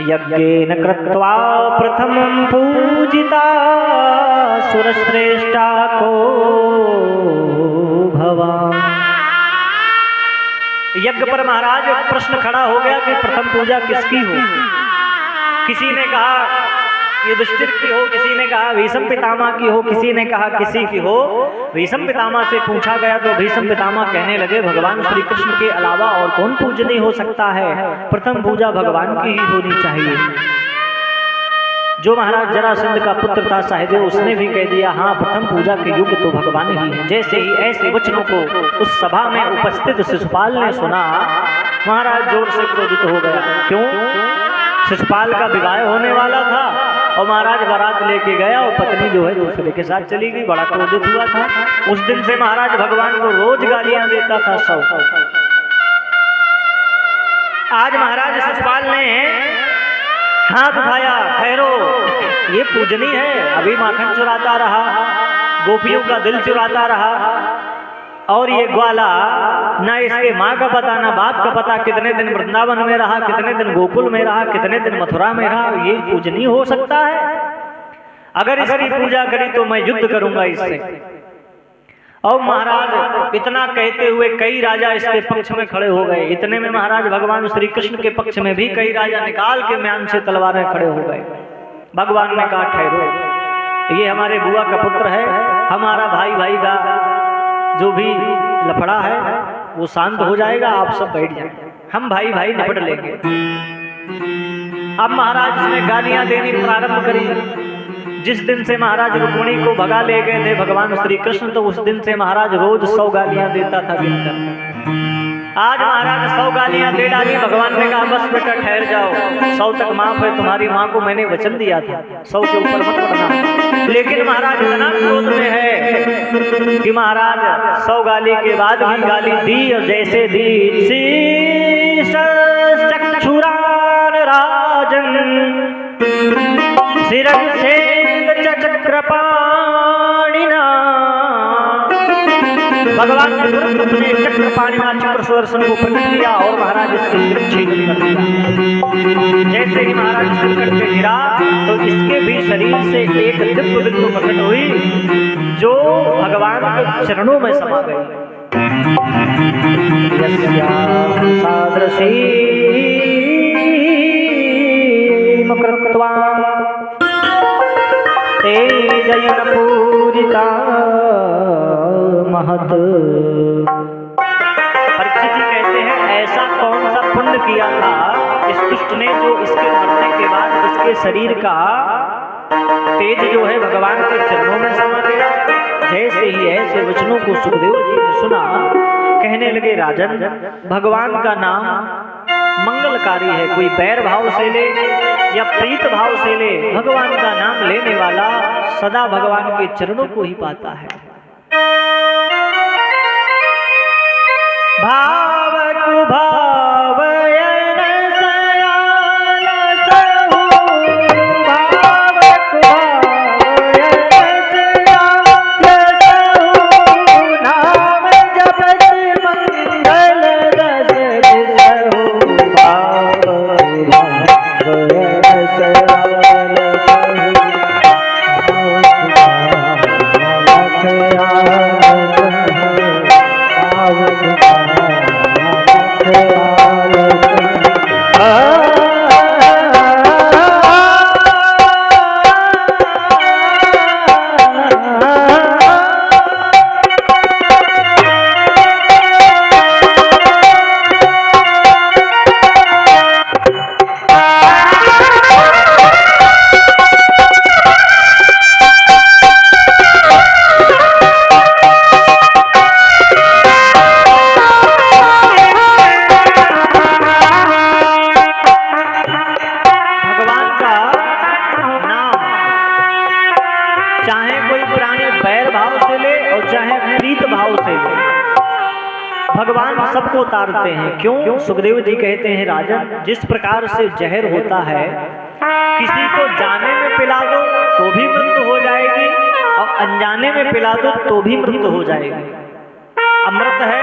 यज्ञेन कृत्वा प्रथमं पूजिता सुरश्रेष्ठा को भवान। यज्ञ पर महाराज प्रश्न खड़ा हो गया कि प्रथम पूजा किसकी हो। किसी ने कहा युधिष्ठिर की हो, किसी ने कहा भीष्म पितामह की हो, किसी ने कहा किसी की हो। भीष्म पितामह से पूछा गया तो भीष्म पितामह कहने लगे भगवान श्री कृष्ण के अलावा और कौन पूजनीय हो सकता है, प्रथम पूजा भगवान की ही होनी चाहिए। जो महाराज जरासंध का पुत्र था सहदेव, उसने भी कह दिया हाँ प्रथम पूजा के युग तो भगवान ही है। जैसे ही ऐसे वचनों को उस सभा में उपस्थित शिशुपाल ने सुना, महाराज जोर से क्रोधित हो गया। क्यों? शिशुपाल का विवाह होने वाला था और महाराज बारात लेके गया और पत्नी जो है दूसरे के साथ चली गई। बड़ा क्रोधित हुआ था। उस दिन से महाराज भगवान को रोज गालियां देता था सौ। आज महाराज शिशुपाल ने हाथ उठाया, ठहरो, ये पूजनी है। अभी माखन चुराता रहा, गोपियों का दिल चुराता रहा, और ये ग्वाला ना इसके माँ का पता ना बाप का पता, कितने दिन वृंदावन में रहा, कितने दिन गोकुल में रहा, कितने दिन मथुरा में रहा, ये पूजनीय हो सकता है? अगर इसकी पूजा करी तो मैं युद्ध करूंगा इससे। और महाराज इतना कहते हुए कई राजा इसके पक्ष में खड़े हो गए। इतने में महाराज भगवान श्री कृष्ण के पक्ष में भी कई राजा निकाल के म्यान से तलवारें खड़े हो गए। भगवान ने कहा ठहरो, ये हमारे बुआ का पुत्र है, हमारा भाई का जो भी लफड़ा है वो शांत हो जाएगा, आप सब बैठ जाएं, हम भाई निपट लेंगे। अब महाराज ने गालियां देनी प्रारंभ करी। जिस दिन से महाराज रुक्मिणी को भगा ले गए थे भगवान श्री कृष्ण, तो उस दिन से महाराज रोज 100 गालियां देता था गिनकर। आज महाराज 100 गालियां दे डाली। भगवान ने कहा बस बेटा ठहर जाओ, 100 तक माफ है, तुम्हारी माँ को मैंने वचन दिया था 100 के ऊपर मत बढ़ना। लेकिन महाराज इतना क्रोध में है कि महाराज 100 गाली के बाद भी गाली दी, और जैसे दी चक्षुरान राजन सिरंसे चक्रपाणिना भगवान ने तुरंत अपने चक्रपाणिमा चक्र सुदर्शन को प्रकट किया और महाराज इसके सिर छेद कर दिया। जैसे ही महाराज संकट पे गिरा तो इसके भी शरीर से एक दिव्य बिंदु प्रकट हुई जो भगवान के चरणों में समा गई। सादृशी कृत्वा तेजयन पूजिता महत। परीक्षित जी कहते हैं ऐसा कौन सा पुण्य किया था इस दुष्ट ने जो इसके मरने के बाद इसके शरीर का तेज जो है भगवान के चरणों में समा गया। जैसे ही ऐसे वचनों को सुखदेव जी ने सुना कहने लगे राजन भगवान का नाम मंगलकारी है। कोई बैर भाव से ले या प्रीत भाव से ले भगवान का नाम लेने वाला सदा भगवान के चरणों को ही पाता है। भाव कुभावयन सयाल सहु भाव कुभावयन सयाल सहु नाम जपत मंगल रस सहु भाव कुभावयन सयाल भगवान सबको उतारते हैं। क्यों? सुखदेव जी कहते हैं राजन जिस प्रकार से जहर होता है किसी को जाने में पिला दो तो भी मृत्यु हो जाएगी और अनजाने में पिला दो तो भी मृत्यु हो जाएगी। अमृत है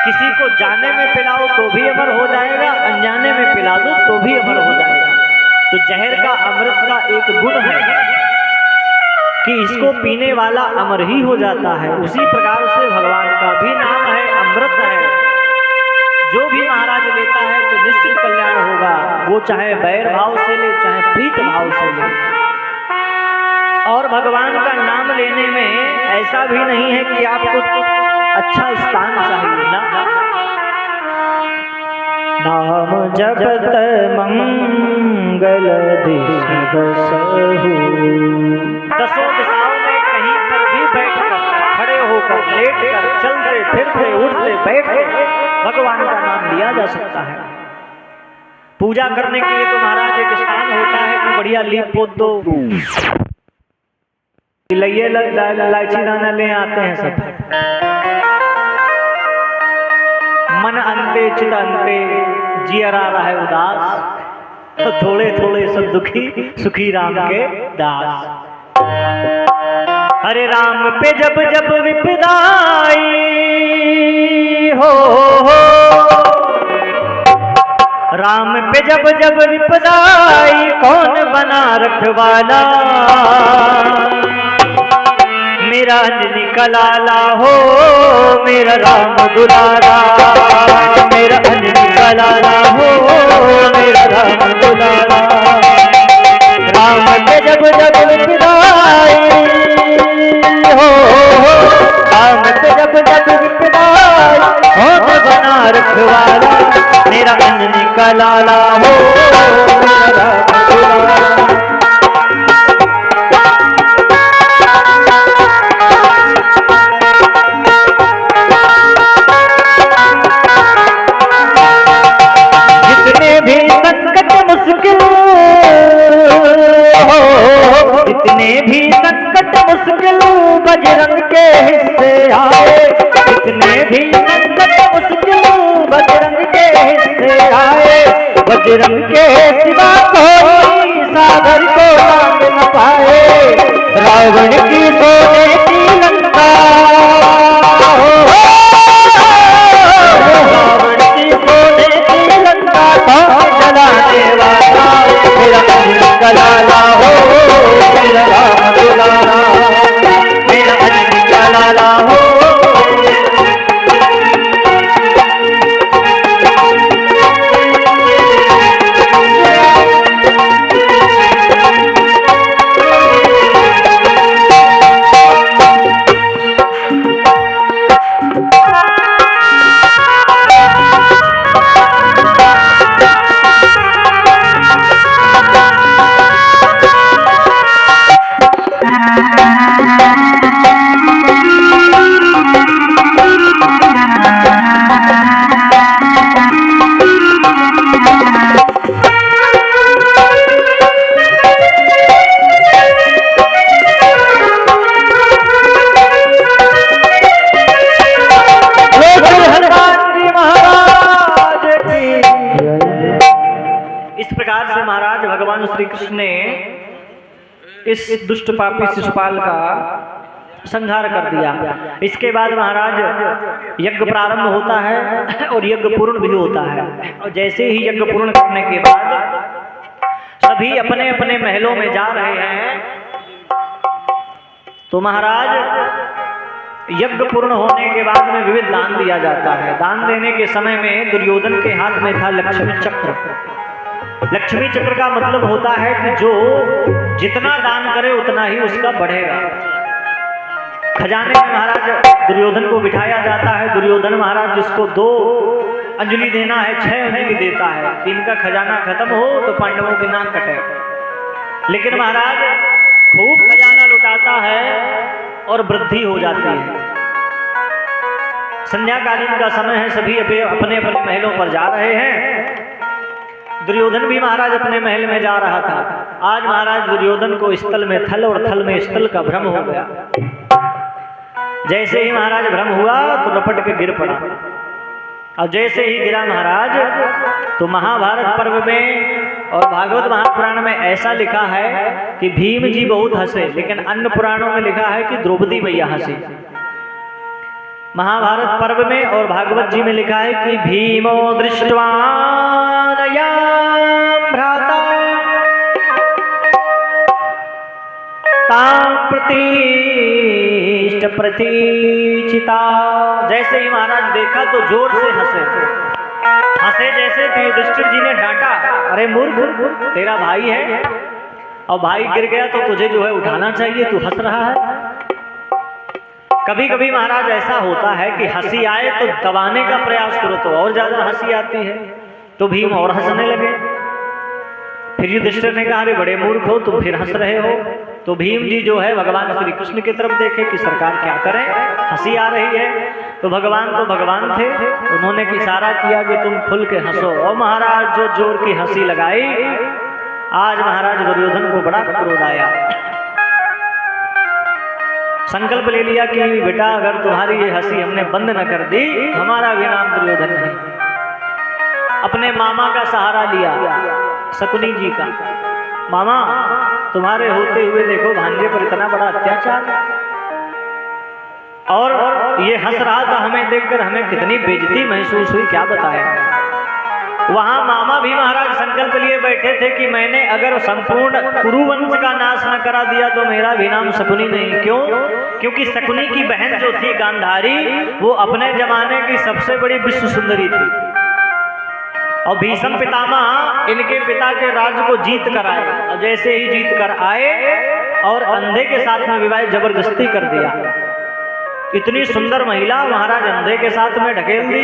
किसी को जाने में पिलाओ तो भी अमर हो जाएगा, अनजाने में पिला दो तो भी अमर हो जाएगा। तो जहर का अमृत का एक गुण है कि इसको पीने वाला अमर ही हो जाता है। उसी प्रकार से भगवान का भी नाम है, अमृत है। जो भी महाराज लेता है तो निश्चित कल्याण होगा, वो चाहे बैर भाव से ले चाहे प्रीत भाव से ले। और भगवान का नाम लेने में ऐसा भी नहीं है कि आपको अच्छा स्थान चाहिए ना। नाम जपत मंगल दिसहु, दसों दिशाओं में कहीं पर भी बैठकर, खड़े होकर, लेटकर, चलते फिरते उठते बैठते भगवान का नाम लिया जा सकता है। पूजा करने के लिए तो महाराज एक स्थान होता है कि बढ़िया लीप पोत दो, इलायची दाना ले आते हैं सब। मन अंते चित अंते जियरा रहा उदास, तो थोड़े थोड़े सब दुखी सुखी राम के दास। हरे राम पे जब जब विपदाई हो, राम पे जब जब विपदाई कौन बना रखवाला। मेरा निकलाला हो मेरा राम दुलारा, मेरा निकलाला हो मेरा राम दुलारा। राम पे जब जब विपदाई हो, राम पे जब जब विपदाई कौन बना रखवाला। मेरा निकलाला हो मेरा राम दुलारा। जितने भी संकट मुश्किल बजरंग के हिस्से आए, जितने भी संकट मुश्किल बजरंग के हिस्से आए। बजरंग के सिवा कोई सागर को लांग न पाए। रावण की सोने की लंका इस दुष्ट पापी शिशुपाल का संहार कर दिया। इसके बाद महाराज यज्ञ प्रारंभ होता है और यज्ञ पूर्ण भी होता है। और जैसे ही यज्ञ पूर्ण करने के बाद सभी अपने अपने महलों में जा रहे हैं, तो महाराज यज्ञ पूर्ण होने के बाद में विविध दान दिया जाता है। दान देने के समय में दुर्योधन के हाथ में था लक्ष्मी चक्र। लक्ष्मी चक्र का मतलब होता है कि जो जितना दान करे उतना ही उसका बढ़ेगा। खजाने में महाराज दुर्योधन को बिठाया जाता है। दुर्योधन महाराज जिसको 2 अंजलि देना है 6 अंजलि देता है कि इनका खजाना खत्म हो तो पांडवों की नाक कटे। लेकिन महाराज खूब खजाना लुटाता है और वृद्धि हो जाती है। संध्याकालीन का समय है, सभी अपने अपने महलों पर जा रहे हैं। दुर्योधन भी महाराज अपने महल में जा रहा था। आज महाराज दुर्योधन को स्थल में थल और थल में स्थल का भ्रम हो गया। जैसे ही महाराज भ्रम हुआ तो लपट के गिर पड़ा। और जैसे ही गिरा महाराज, तो महाभारत पर्व में और भागवत महापुराण में ऐसा लिखा है कि भीम जी बहुत हंसे, लेकिन अन्य पुराणों में लिखा है कि द्रौपदी मैया हंसी। महाभारत पर्व में और भागवत जी में लिखा है कि भीमो दृष्ट्वा भ्राता तां प्रतिष्ठ प्रतीचिता। जैसे ही महाराज देखा तो जोर से हंसे जैसे कि युधिष्ठिर जी ने डांटा, अरे मूर्ख, तेरा भाई है और भाई गिर गया तो तुझे जो है उठाना चाहिए, तू हंस रहा है। कभी कभी महाराज ऐसा होता है कि हंसी आए तो दबाने का प्रयास करो तो और ज्यादा हंसी आती है, तो भीम और हंसने लगे। फिर युधिष्ठिर ने कहा, अरे बड़े मूर्ख हो तुम, फिर हंस रहे हो। तो भीम जी जो है भगवान श्री कृष्ण की तरफ देखे कि सरकार क्या करें, हंसी आ रही है। तो भगवान थे, उन्होंने इशारा किया कि तुम खुल के हंसो। और महाराज जो जोर की हंसी लगाई, आज महाराज दुर्योधन को बड़ा क्रोध आया। संकल्प ले लिया कि बेटा अगर तुम्हारी ये हंसी हमने बंद न कर दी, हमारा भी नाम दुर्योधन नहीं। अपने मामा का सहारा लिया, शकुनी जी का। मामा, तुम्हारे होते हुए देखो भांजे पर इतना बड़ा अत्याचार, और ये हंस रहा था, हमें देखकर हमें कितनी बेइज्जती महसूस हुई, क्या बताएं। वहां मामा भी महाराज संकल्प लिए बैठे थे कि मैंने अगर संपूर्ण कुरुवंश का नाश न करा दिया तो मेरा भी नाम शकुनी नहीं। क्यों? क्योंकि शकुनी की बहन जो थी गांधारी, वो अपने जमाने की सबसे बड़ी विश्व सुंदरी थी। और भीष्म पितामह इनके पिता के राज्य को जीत कर आए, और जैसे ही जीत कर आए और अंधे के साथ में विवाह जबरदस्ती कर दिया। इतनी सुंदर महिला महाराज अंधे के साथ में ढकेल दी।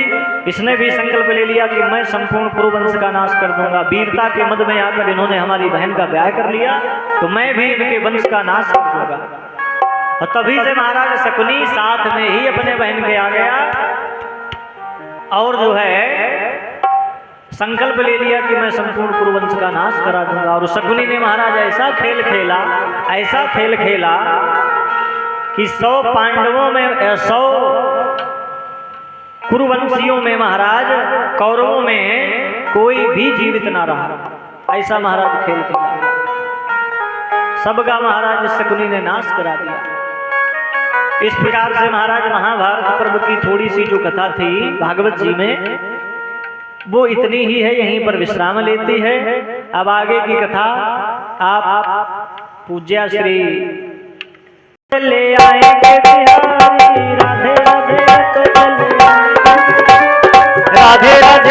इसने भी संकल्प ले लिया कि मैं संपूर्ण कुरुवंश का नाश कर दूंगा। वीरता के मद में आकर इन्होंने हमारी बहन का ब्याह कर लिया, तो मैं भी इनके वंश का नाश कर दूंगा। और तभी से महाराज शकुनी साथ में ही अपने बहन के आ गया और जो है संकल्प ले लिया कि मैं संपूर्ण कुरुवंश का नाश करा दूंगा। और शकुनी ने महाराज ऐसा खेल खेला कि 100 पांडवों में 100 कुरुवंशियों में महाराज कौरवों में कोई भी जीवित ना रहा। ऐसा महाराज खेल खेला, सबका महाराज शकुनी ने नाश करा दिया। इस प्रकार से महाराज महाभारत पर्व की थोड़ी सी जो कथा थी भागवत जी में, वो इतनी ही है, यहीं पर विश्राम लेती है। अब आगे की कथा आप पूज्या श्री ले आएंगे बिहारी। राधे राधे राधे राधे।